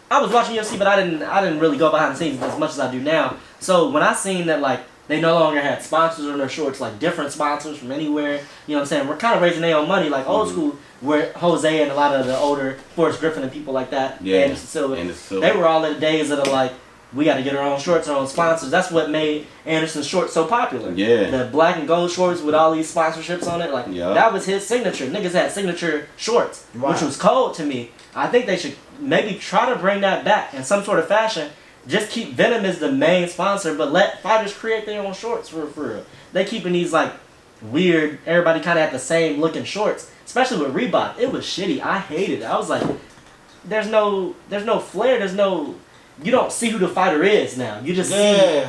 I was watching UFC, but I didn't really go behind the scenes as much as I do now. So when I seen that like they no longer had sponsors on their shorts, like different sponsors from anywhere, you know what I'm saying? We're kind of raising their own money, like old school, where Jose and a lot of the older Forrest Griffin and people like that, Anderson Silva, they were all in the days of the like, we got to get our own shorts, our own sponsors. That's what made Anderson's shorts so popular. Yeah. The black and gold shorts with all these sponsorships on it, like that was his signature. Niggas had signature shorts, which was cold to me. I think they should maybe try to bring that back in some sort of fashion. Just keep Venom as the main sponsor, but let fighters create their own shorts for real. They keeping these like weird, everybody kind of had the same looking shorts, especially with Reebok. It was shitty. I hated it. I was like, there's no flair. You don't see who the fighter is now. You just see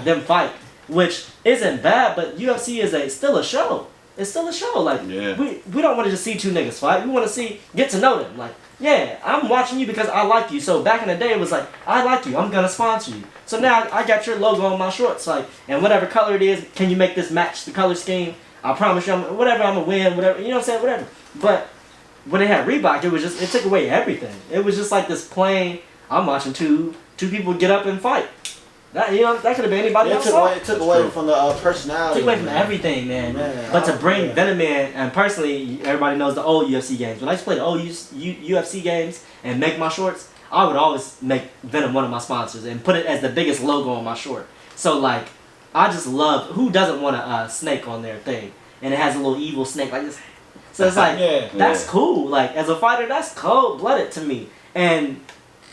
them fight. which isn't bad, but UFC is still a show. It's still a show. Like we don't want to just see two niggas fight. We want to get to know them. Like, yeah, I'm watching you because I like you. So back in the day, it was like, I like you. I'm gonna sponsor you. So now I got your logo on my shorts. Like, and whatever color it is, can you make this match the color scheme? I promise you, I'm gonna win. Whatever, you know what I'm saying? Whatever. But when they had Reebok, it took away everything. It was just like this plain. I'm watching two people get up and fight. That that could have been anybody else. It took away from the personality. Took away from everything, man. But to bring Venom in, and personally, everybody knows the old UFC games. When I used to play the old UFC games and make my shorts, I would always make Venom one of my sponsors and put it as the biggest logo on my short. So like, I just love. Who doesn't want a snake on their thing? And it has a little evil snake like this. So it's like, that's cool. Like, as a fighter, that's cold-blooded to me. And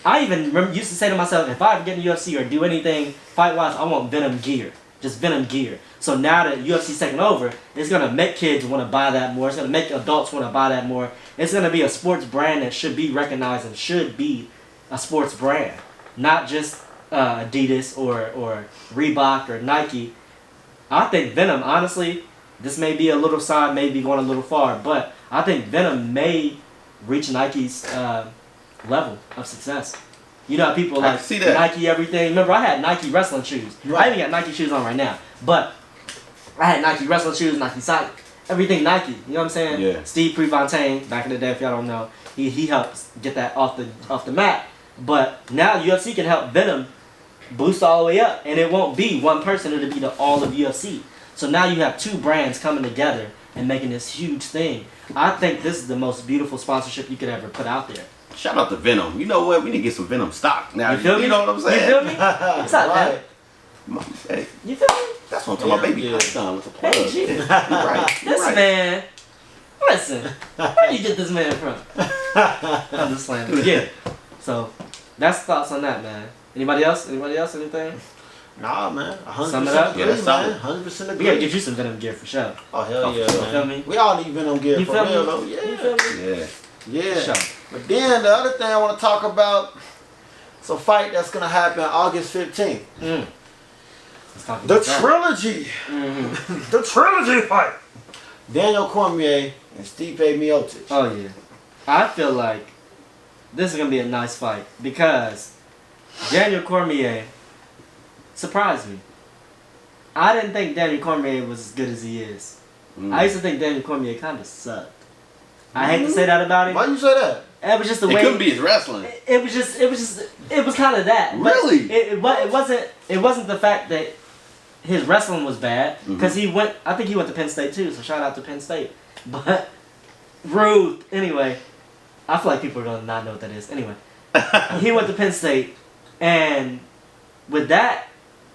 I even used to say to myself, if I ever get in UFC or do anything fight-wise, I want Venom gear. Just Venom gear. So now that UFC's taking over, it's going to make kids want to buy that more. It's going to make adults want to buy that more. It's going to be a sports brand that should be recognized and should be a sports brand. Not just Adidas or Reebok or Nike. I think Venom, honestly, this may be a little side, may be going a little far, but I think Venom may reach Nike's level of success. You know how people like see that. Nike everything. Remember, I had Nike wrestling shoes. Right. I even got Nike shoes on right now, but I had Nike wrestling shoes, Nike sock, everything Nike. You know what I'm saying? Yeah. Steve Prefontaine, back in the day, if y'all don't know, he helped get that off the map. But now UFC can help Venom boost all the way up, and it won't be one person; it'll be all of UFC. So now you have two brands coming together and making this huge thing. I think this is the most beautiful sponsorship you could ever put out there. Shout out to Venom. You know what? We need to get some Venom stock now. You feel me? You know what I'm saying? You feel me? What's up, man? Hey, You feel me? that's what I'm talking about. Baby Python with the plug. Hey, G. You're right. You're This right. man. Listen. Where you get this man from? I'm just playing. Yeah. So, that's thoughts on that, man. Anybody else? Anything? Nah, man. 100% Sum it up? agree, Yeah, that's man. solid. 100% agree. We gotta get you some Venom gear for sure. Oh, hell yeah, You man. feel me? We all need Venom gear You for feel real, me? though. You Yeah. feel me? Yeah. Yeah. Sure. But then the other thing I want to talk about, it's a fight that's going to happen August 15th. Let's talk The about that. trilogy. The trilogy fight. Daniel Cormier and Stipe Miocic. Oh yeah, I feel like this is gonna be a nice fight because Daniel Cormier surprised me. I didn't think Daniel Cormier was as good as he is. I used to think Daniel Cormier kind of sucked. I hate to say that about him. Why you say that? It was just the way. It couldn't be his wrestling. It was kind of that. But Really? It wasn't the fact that his wrestling was bad because I think he went to Penn State too. So shout out to Penn State. But rude. Anyway, I feel like people are gonna not know what that is. Anyway, he went to Penn State, and with that,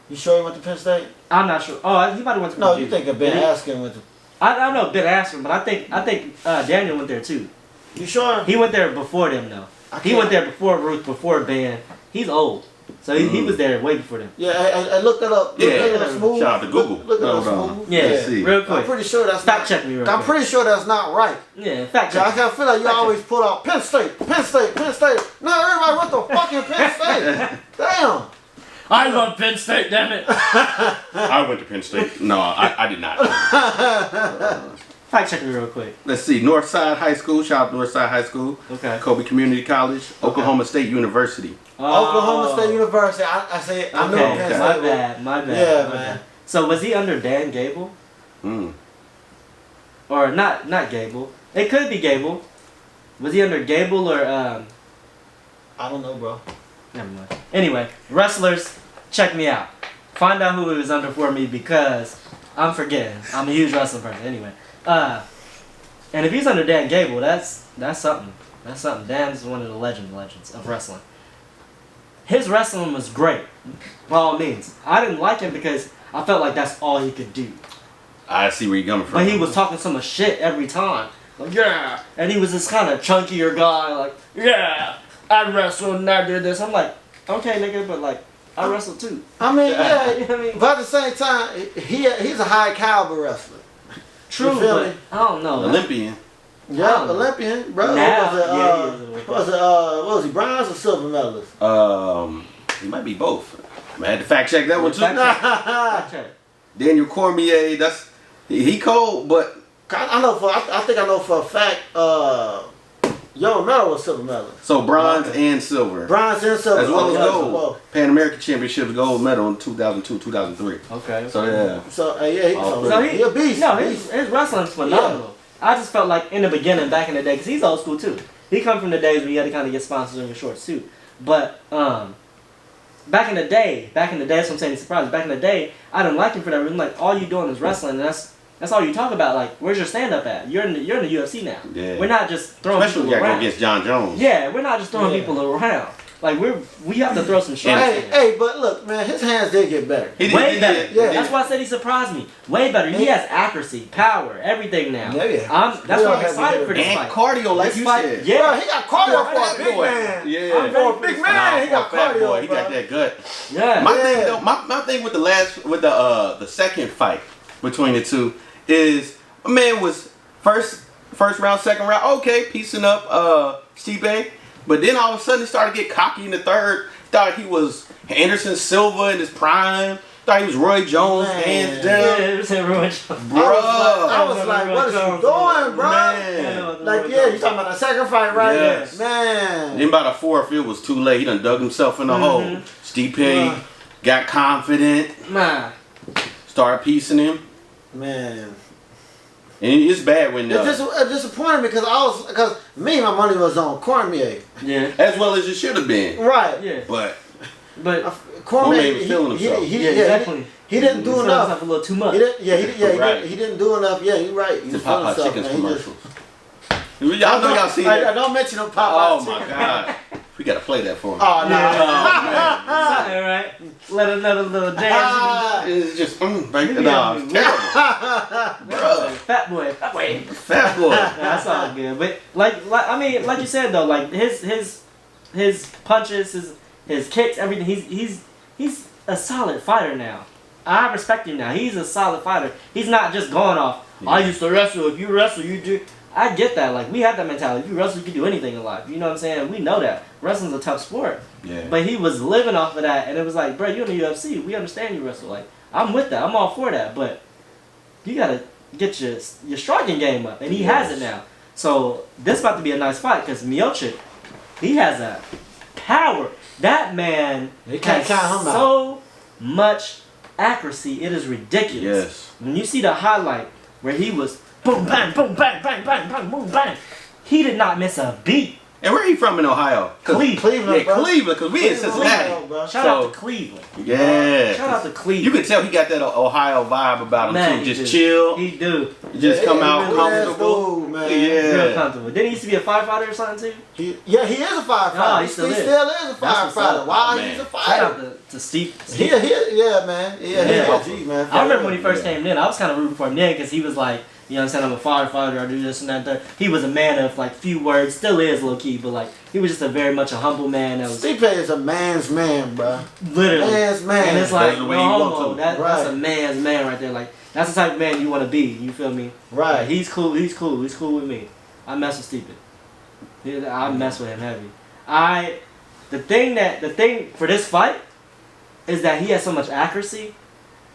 You sure he went to Penn State? I'm not sure. Oh, he might have went to. No, Purdue. you think of Ben Askren went to... I don't know Ben Askren, but I think Daniel went there too. You sure? He went there before them though. He went there before Ruth, before Ben. He's old, so he was there way before them. Yeah, I looked that up. Yeah. Look at that smooth. Shout out to Google. Look at Hold that on. smooth. Yeah, Let's see. real I'm quick. pretty sure that's Fact not... check me real I'm quick. pretty sure that's not right. Yeah, fact I check. kind of feel like you Fact check. always pull out Penn State, Penn State, Penn State. No, everybody went to fucking Penn State. Damn. I love Penn State, damn it. I went to Penn State. No, I did not. Fact check me real quick. Let's see. Northside High School. Shout out to Northside High School. Okay. Kobe Community College. Oklahoma State University. Oklahoma State University. I say I knew Okay, Penn State. my bad. Yeah, my man. bad. So was he under Dan Gable? Or not Gable. It could be Gable. Was he under Gable or I don't know, bro. never mind. Anyway, wrestlers, check me out. Find out who he was under for me because I'm forgetting. I'm a huge wrestling person. Anyway. And if he's under Dan Gable, that's something. That's something. Dan's one of the legends of wrestling. His wrestling was great, by all means. I didn't like him because I felt like that's all he could do. I see where you're coming from. But he was talking so much shit every time. Like, yeah. And he was this kind of chunkier guy, like, yeah, I wrestled and I did this. I'm like, okay, nigga, but like, I wrestled too. I mean, yeah, You know what I mean? but at the same time, he's a high caliber wrestler. True, You feel but me? I don't know. Olympian. Yeah, Olympian, bro. Now, What was he, bronze or silver medalist? He might be both. I had to fact check that one too. Fact check. Daniel Cormier, he cold, but I think I know for a fact. Young medal was silver medal. so bronze and silver. Bronze and silver. As well as gold. Well. Pan American Championships gold medal in 2002, 2003. Okay. So yeah. So he a beast. No, his wrestling's phenomenal. I just felt like in the beginning, back in the day, because he's old school too. He come from the days when you had to kind of get sponsors in your short suit. But back in the day, that's what I'm saying. He's surprised. Back in the day, I didn't like him for that reason. Like all you doing is wrestling, and that's all you talk about. Like, where's your stand up at? You're in the UFC now. Yeah. We're not just throwing Especially people around. against John Jones. Yeah, we're not just throwing people around. Like we have to throw some shots. Hey, but look, man, his hands did get better. Way better. Yeah. That's why I said he surprised me. Way better. He has accuracy, power, everything now. Yeah. That's why I'm excited for this And fight. cardio, like This you fight, said. yeah. Bro, he got cardio for a Fat big boy. man. Yeah. For a big man, he got Fat cardio. boy. He bro. got that gut. Yeah. My thing though, my thing with the second fight between the two is my man was first round, second round, okay, piecing up Stipe, but then all of a sudden he started to get cocky in the third. Thought he was Anderson Silva in his prime. Thought he was Roy Jones, hands down. Yeah, it was Roy Jones. Bro. I was like, what is you doing, bro? Man. Like, yeah, you talking about the second fight, right? Yes. Man. Then by the fourth, it was too late. He done dug himself in the hole. Stipe got confident, Man. started piecing him. Man. And it's bad when It's disappointing because my money was on Cormier. Yeah. as well as it should have been. Right. Yeah. But But Cormier was feeling himself. exactly. He didn't do enough. A little too much. He didn't. Right. He didn't do enough. Yeah, you're right. He the was feeling Popeye himself, Chickens man. He just- commercials. Y'all know y'all seen that. Don't mention them Popeye Oh chicken. my God. We gotta play that for him. Oh no. All right. Let another little dance. It's just, baby, Yeah. nah, it's terrible. Bruh. Fat boy. Fat boy. That's all good. But like you said though, like his punches, his kicks, everything. He's a solid fighter now. I respect him now. He's a solid fighter. He's not just going off. I used to wrestle. If you wrestle, you do. I get that. Like we have that mentality. If you wrestle, you can do anything in life. You know what I'm saying? We know that wrestling's a tough sport. Yeah. But he was living off of that, and it was like, bro, you're in the UFC. We understand you wrestle. Like I'm with that. I'm all for that. But you gotta get your striking game up, and he has it now. So this about to be a nice fight because Miocic, he has a power. That man can't has count him out. so much accuracy. It is ridiculous. Yes. When you see the highlight where he was boom bang boom bang bang bang bang boom bang, he did not miss a beat. And where he from in Ohio? Cleveland, Yeah, bro. Cleveland, because we in Cincinnati. bro. Shout So- out to Cleveland. Yeah. Shout out to Cleveland. You could tell he got that Ohio vibe about him Man, too. he Just do. chill. He do. Just come out Really ass comfortable. dude, man. Real Yeah. comfortable. Didn't he used to be a firefighter or something too? He is a firefighter. No, he he still still is. is a That's what's firefighter. up, Why man. he's a Shout fighter? out to Steve. Yeah, man. Yeah. Gee, man. I remember when he first Yeah. came in, I was kind of rooting for him then because he was like, you know what I'm saying, I'm a firefighter, I do this and that. And that. He was a man of like few words, still is low key, but like he was just a very much a humble man that was Stipe is a man's man, bro. literally. Man's man. And it's like, That's the way no you want homo, to. that's Right. a man's man right there. Like, that's the type of man you want to be, you feel me? Right. Like, he's cool with me. I mess with Stephen. I mess with him heavy. The thing for this fight is that he has so much accuracy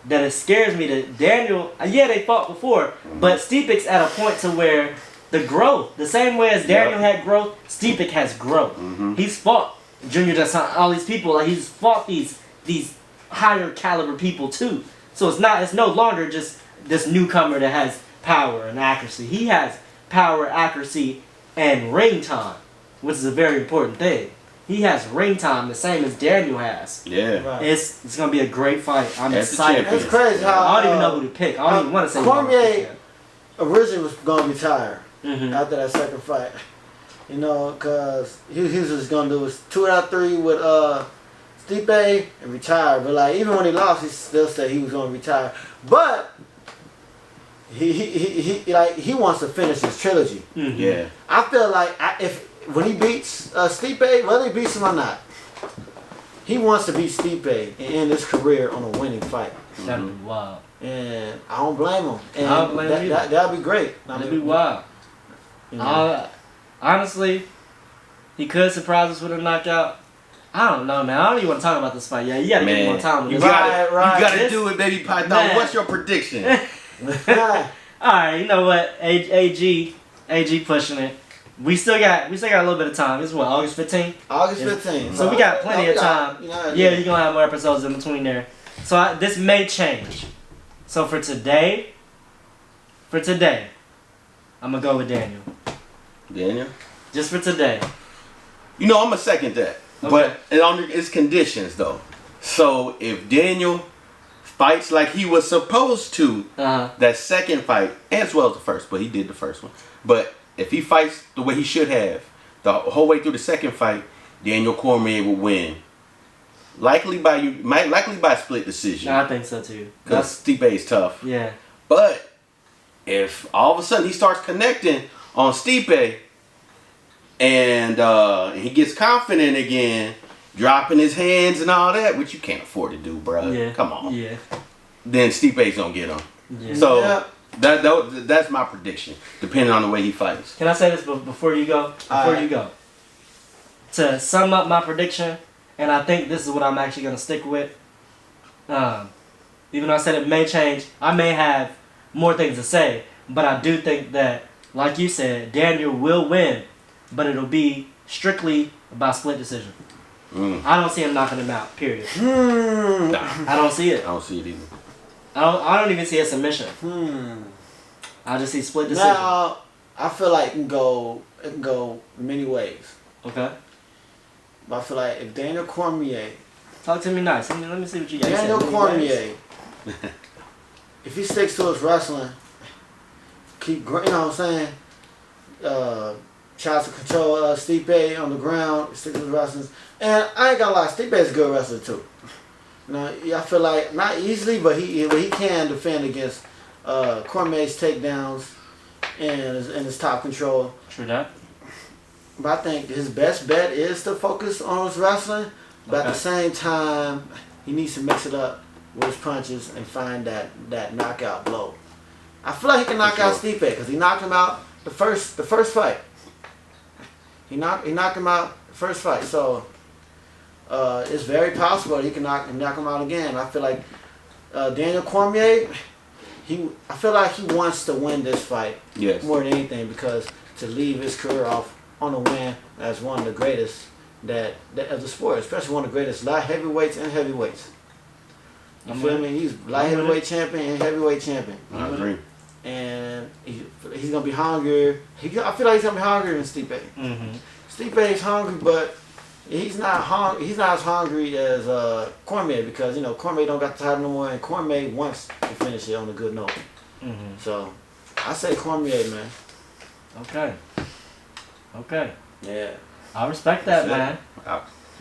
that it scares me that Daniel, yeah, they fought before, but Stepic's at a point to where the growth, the same way as Daniel had growth, Stipic has growth. He's fought Junior Desant, all these people, like he's fought these higher caliber people too. So it's no longer just this newcomer that has power and accuracy. He has power, accuracy, and ring time, which is a very important thing. He has ring time the same as Daniel has. Yeah. Right. It's gonna be a great fight. I'm That's the excited. champion. It's crazy how I don't even know who to pick. I don't even want to say Cormier originally was gonna retire Mm-hmm. after that second fight. You know, cause he was just gonna do his 2 out of 3 with Stipe and retire. But like even when he lost, he still said he was gonna retire. But he wants to finish his trilogy. Mm-hmm. Yeah. I feel like when he beats Stipe, whether he beats him or not, he wants to beat Stipe and end his career on a winning fight. That'd be wild. And I don't blame him. And I don't blame you. That'd be great. That'd be wild. You know. Honestly, he could surprise us with a knockout. I don't know, man. I don't even want to talk about this fight. Yeah, you gotta get more time with You this. gotta do it, baby Python. Man. What's your prediction? Alright, you know what? AG pushing it. We still got a little bit of time. It's what, August 15th? August 15th. So we got plenty of time. Yeah, you're gonna have more episodes in between there. So this may change. So for today, I'm gonna go with Daniel. Daniel? Just for today. You know, I'm gonna second that. Okay. But it's conditions though. So if Daniel fights like he was supposed to, that second fight, as well as the first, but he did the first one. But if he fights the way he should have, the whole way through the second fight, Daniel Cormier will win. Likely by split decision. I think so too. Because Stipe is tough. Yeah. But if all of a sudden he starts connecting on Stipe and he gets confident again, dropping his hands and all that, which you can't afford to do, bro. Yeah. Come on. Yeah. Then Stipe's gonna get him. Yeah. So that's my prediction, depending on the way he fights. Can I say this before you go? You go. To sum up my prediction, and I think this is what I'm actually gonna stick with. Even though I said it may change, I may have more things to say, but I do think that, like you said, Daniel will win, but it'll be strictly about split decision. I don't see him knocking him out. Period. Nah. I don't see it. I don't see it either. I don't even see a submission. I just see split decision. Now, I feel like it can go many ways. Okay. But I feel like if Daniel Cormier, Talk to me nice. Let me see what you got. Daniel Cormier, if he sticks to his wrestling, you know what I'm saying, tries to control Stipe on the ground, stick to his wrestling, and I ain't gonna lie, Stipe is a good wrestler too. You know, I feel like not easily, but he can defend against Cormier's takedowns and his top control. True that. But I think his best bet is to focus on his wrestling. But at the same time, he needs to mix it up with his punches and find that knockout blow. I feel like he can knock out Stipe because he knocked him out the first fight. He knocked him out the first fight. So it's very possible that he can knock him out again. I feel like Daniel Cormier, I feel like he wants to win this fight more than anything, because to leave his career off on a win as one of the greatest of the sport, especially one of the greatest light heavyweights and heavyweights. You feel me? He's light heavyweight champion and heavyweight champion. I agree. And he's gonna be hungrier. I feel like he's gonna be hungrier than Stipe. Stipe is hungry, but he's not as hungry as Cormier, because Cormier don't got the title no more, and Cormier wants to finish it on a good note. So I say Cormier, man. Okay. Yeah. I respect that, man.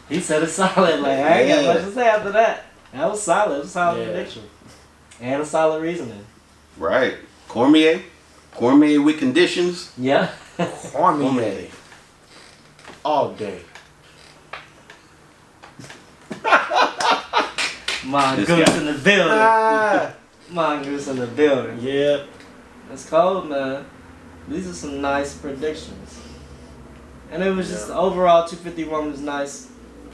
He said it's solid. Like, I ain't got much to say after that. That was solid. It was a solid prediction. And a solid reasoning. Right. Cormier with conditions. Yeah. Cormier. All day. Mongoose in the building. Mongoose in the building. Yep. That's cold, man. These are some nice predictions. And it was just overall 251 was nice.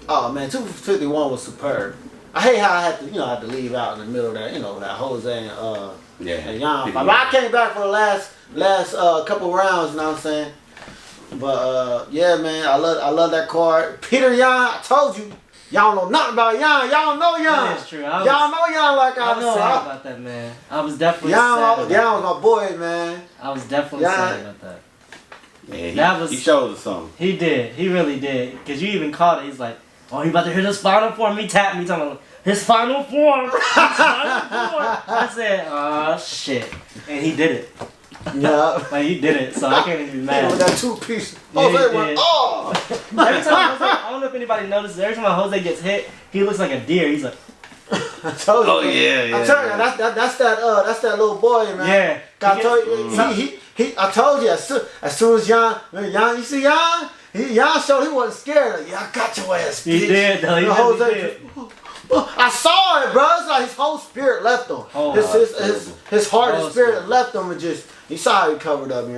Oh man, 251 was superb. I hate how I had to leave out in the middle of that, that Jose and Jan fight. But I came back for the last couple rounds, you know what I'm saying? But yeah, man, I love that card. Peter Yan, I told you, y'all don't know nothing about Yan. Y'all don't know Yan. That's true. Y'all know Yan like I know. I was sad about that, man. I was definitely sad. Yan was my boy, man. I was definitely sad about that. Yeah, he showed us something. He did. He really did. Because you even called it. He's like, oh, he about to hit his final form. He tapped me talking about his final form. His final form. I said, oh, shit. And he did it. Yeah. Like, he did it. So I can't even be mad. With that two-piece. Yeah, Jose went, oh! Every time Jose, I don't know if anybody noticed, every time Jose gets hit, he looks like a deer. He's like, I told you. Oh, yeah. I told you, that's that little boy, man. Yeah. I told you, I told you, as soon as Jan, you see Jan? Jan showed he wasn't scared. Like, yeah, I got your ass, bitch. He did, though. He did. I saw it, bro. It's like his whole spirit left him. His heart and spirit left him, and just, he saw how he covered up,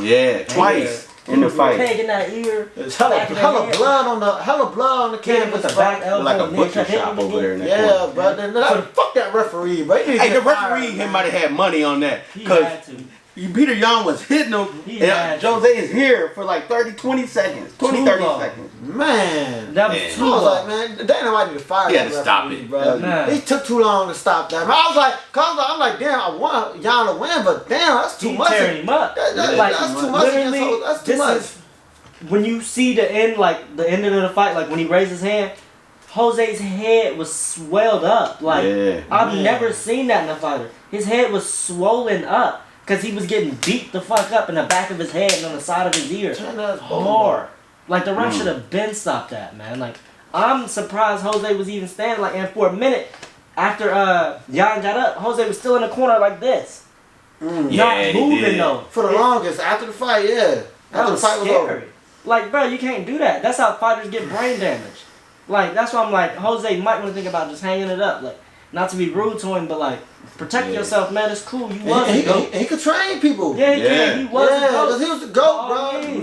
Yeah, twice. in the fight. Pegging that ear. There's hella blood on the canvas. With the back elbow. Like a butcher shop over there in that Yeah, corner. but then fuck that referee, bro. Hey, the referee, he might have had money on that. He had to. Peter Young was hitting him, and Jose is here for like 20 seconds. 30 seconds. Man. That was Man. too I was long. like, man, Dana might need to fire He had that to stop referee, it. bro. Man. He took too long to stop that. Man, I was like, I'm like, damn, I want Jan to win, but damn, that's too He much. tearing him up. That's too much. Literally, That's too much. When you see the end, like the ending of the fight, like when he raised his hand, Jose's head was swelled up. Like I've never seen that in a fighter. His head was swollen up because he was getting beat the fuck up in the back of his head and on the side of his ear. Hard. Like the ref should have been stopped that, man. Like I'm surprised Jose was even standing. Like, and for a minute after Jan got up, Jose was still in the corner like this, not moving though. For the longest after the fight, That after was the fight was scary. over. Like, bro, you can't do that. That's how fighters get brain damage. Like, that's why I'm like, Jose might want to think about just hanging it up. Like, not to be rude to him, but like, protect yourself, man. It's cool. You was a GOAT. He could train people. Yeah, he can. He was a GOAT. because he was the GOAT, bro.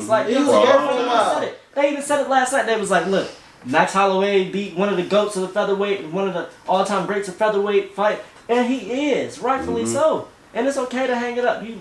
Like, he he was was the a GOAT GOAT for a even while. said it. They even said it last night. They was like, look, Max Holloway beat one of the GOATs of the featherweight, one of the all-time greats of featherweight fight, and he is, rightfully so. And it's okay to hang it up. You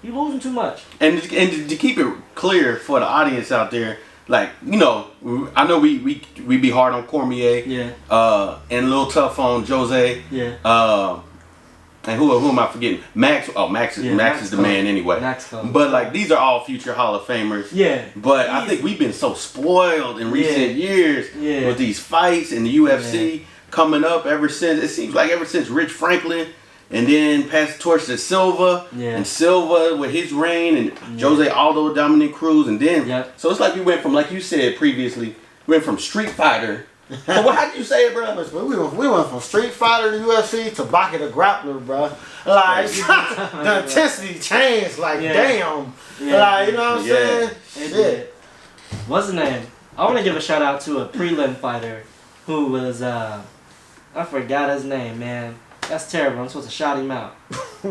losing too much. And to keep it clear for the audience out there, like, you know, I know we be hard on Cormier, and a little tough on Jose, and who am I forgetting? Max. Oh, Max is the man anyway. But like, these are all future Hall of Famers. Yeah. But I think we've been so spoiled in recent years with these fights and the UFC coming up ever since. It seems like ever since Rich Franklin. And then pass the torch to Silva, and Silva with his reign, and Jose Aldo, Dominic Cruz, and then so it's like we went from, like you said previously, we went from Street Fighter. Well, how did you say it, bro? We went from Street Fighter to UFC to Baka the Grappler, bro. Like the intensity changed. Like damn. Like, you know what I'm saying? It What's his name? I want to give a shout out to a prelim fighter who was I forgot his name, man. That's terrible. I'm supposed to shout him out.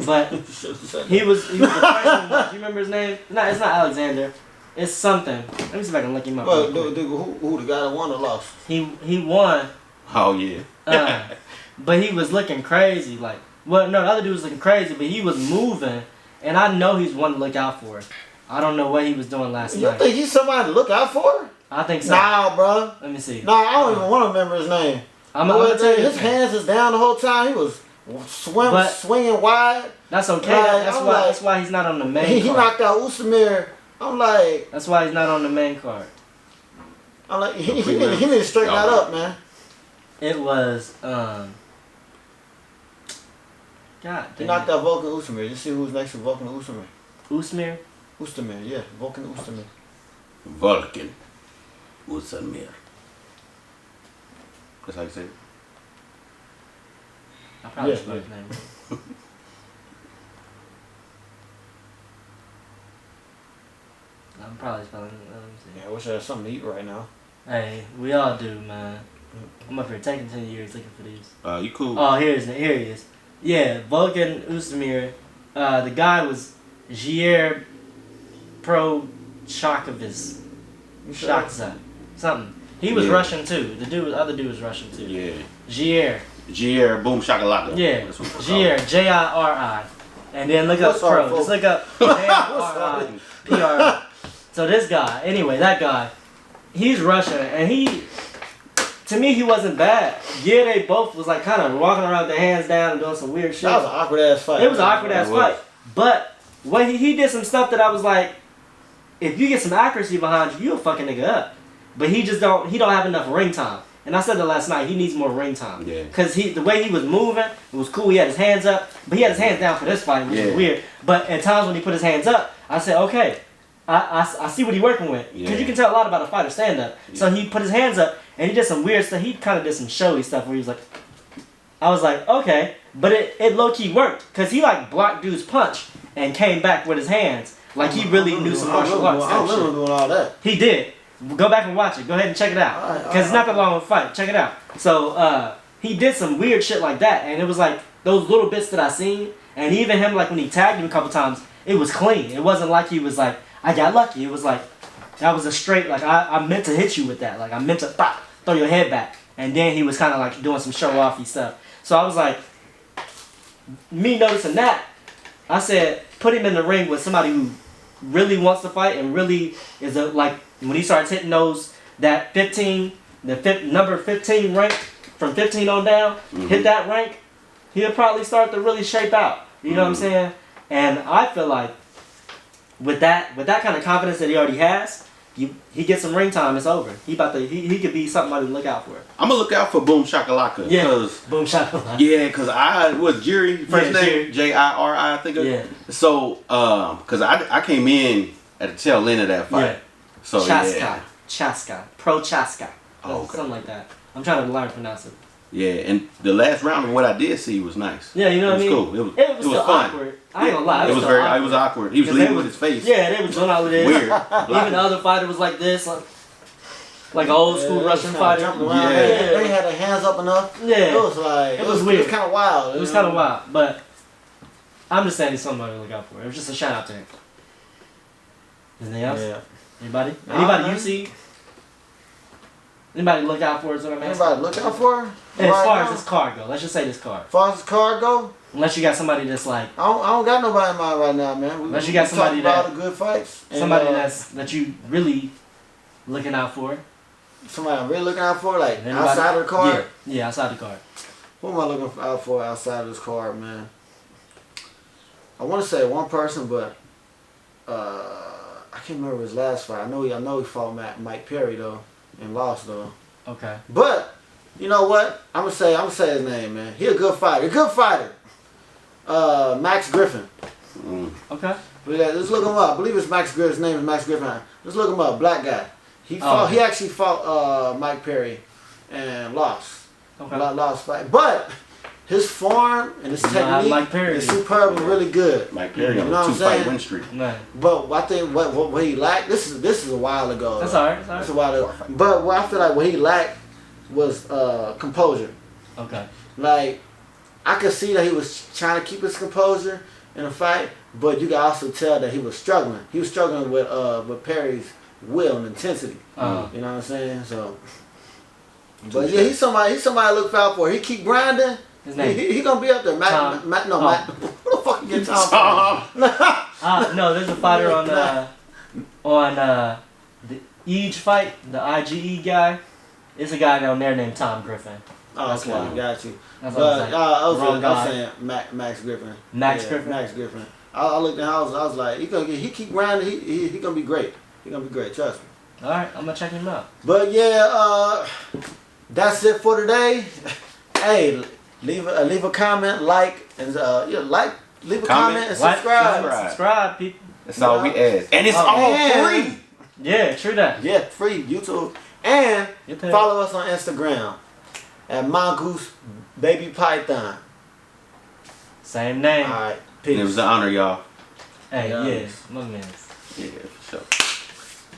But he was the freshman. Do you remember his name? No, it's not Alexander. It's something. Let me see if I can look him up. Well, who the guy that won or lost? He won. Oh yeah. But he was looking crazy. Like, well, no, the other dude was looking crazy, but he was moving, and I know he's one to look out for. I don't know what he was doing last night. You think he's somebody to look out for? I think so. Nah, bro. Let me see. Nah, I don't even want to remember his name. I'm gonna tell you his hands is down the whole time. He was swinging wide. That's okay. Like, that's why he's not on the main card. He knocked out Ustamir. I'm like. That's why he's not on the main card. I'm like, he need to straighten that up, man. It was God damn. He knocked out Volkan Ustamir. You see who's next to Volkan Ustamir? Usmir? Ustamir, yeah, Volkan Ustamir. Volkan Ustamir. That's how you say it. I probably spelled his name wrong. I'm probably spelling it. Let me see. Yeah, I wish I had something to eat right now. Hey, we all do, man. I'm up here taking 10 years looking for these. You cool? Oh, here he is. Yeah, Volkan Ustamir. The guy was Jair Prochakovic. Shakza. Something. He was Russian too. The other dude was Russian too. Yeah. Jair Boom Shakalaka. Yeah. Jair, Jiri. And then look up Pro. Just look up Jiri PRO. So this guy, anyway, that guy, he's Russian, and to me, he wasn't bad. Yeah, they both was like kind of walking around with their hands down and doing some weird shit. That was an awkward ass fight. It was an awkward ass fight. But when he did some stuff that I was like, if you get some accuracy behind you, you'll fucking nigga up. But he don't have enough ring time. And I said that last night, he needs more ring time. Yeah. Because the way he was moving, it was cool. He had his hands up, but he had his hands down for this fight, which is weird. But at times when he put his hands up, I said, okay, I see what he's working with. Because you can tell a lot about a fighter stand-up. Yeah. So he put his hands up, and he did some weird stuff. He kind of did some showy stuff where he was like, I was like, okay. But it low-key worked. Because he like blocked dude's punch and came back with his hands. Like he really knew some martial arts. I don't remember doing all that. He did. Go back and watch it. Go ahead and check it out. Because it's not that long of a fight. Check it out. So he did some weird shit like that. And it was like those little bits that I seen. And even him, like when he tagged him a couple times, it was clean. It wasn't like he was like, I got lucky. It was like, that was a straight, like, I meant to hit you with that. Like, I meant to throw your head back. And then he was kind of like doing some show-offy stuff. So I was like, me noticing that, I said, put him in the ring with somebody who really wants to fight and really is like, when he starts hitting those, that 15, number 15 rank, from 15 on down, hit that rank, he'll probably start to really shape out. You know what I'm saying? And I feel like with that kind of confidence that he already has, he gets some ring time, it's over. He could be somebody to look out for. I'm gonna look out for Boom Shakalaka. Yeah, Boom Shakalaka. Yeah, cause I was Jiri first name Jiri. Jiri, I think. Yeah. So cause I came in at the tail end of that fight. Yeah. So Chaska, Pro Chaska, Oh, okay. something like that. I'm trying to learn to pronounce it. Yeah, and the last round of what I did see was nice. Yeah, you know what I mean. Cool. It was still fun. awkward. I ain't gonna lie. It was very. It was awkward. He was leading with his face. Yeah, they was doing all of this. Weird. Even the other fighter was like this, like an old school Russian fighter. Yeah. They had their hands up enough. Yeah, It was like it was weird. It was kind of wild. It was kind of wild, but I'm just saying he's somebody to look out for. It was just a shout out to him. Anything else? Yeah. Anybody? Anybody you see? Anybody look out for is what I'm asking. Anybody look out for? As far as this card go, let's just say this card. As far as this card go, unless you got somebody that's like, I don't got nobody in mind right now, man. Unless you got somebody about that- the good fights. And, somebody that you really looking out for. somebody I'm really looking out for, like Anybody? outside of the card. Yeah, outside the card. Who am I looking out for outside of this card, man? I want to say one person, but I can't remember his last fight. I know he fought Mike Perry though and lost though. Okay. But you know what? I'm gonna say his name, man. He a good fighter. Max Griffin. Okay. Let's look him up. I believe it's Max Griffin. His name is Max Griffin. Let's look him up. Black guy. He fought. He actually fought Mike Perry and lost. Okay. Lost fight. But his form and his technique Mike Perry. is superb and really good. Mike Perry on You know a what I'm 2-fight saying? win streak. Man. But I think what he lacked. This is a while ago. That's though. alright. That's That's a alright. while ago. But what I feel like what he lacked was composure. Okay. Like, I could see that he was trying to keep his composure in a fight, but you could also tell that he was struggling. He was struggling with Perry's will and intensity. You know what I'm saying? So, but yeah, he's somebody to look out for. He keep grinding. His name? He gonna be up there. Matt. Who the fuck you get Tom from? No, there's a fighter on the Edge fight, the IGE guy. It's a guy down there named Tom Griffin. Oh, That's okay, why. got you. That's what I'm saying. I Wrong was guy. saying Max Griffin. Max Griffin? Max Griffin. I looked at him, I was like, he keep grinding. He gonna be great. He gonna be great. Trust me. All right, I'm gonna check him out. But yeah, that's it for today. Hey, leave a comment, like, and leave a comment and subscribe. Subscribe, people. That's all we ask, and it's all and- free. Yeah, true that. Yeah, free YouTube, and Get paid. follow us on Instagram at Mongoose Baby Python. Same name. All right, And peace. it was an honor, y'all. Hey, Yeah. yeah, my man. Yeah, for sure.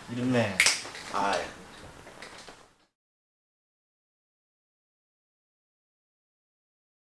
You the man. All right.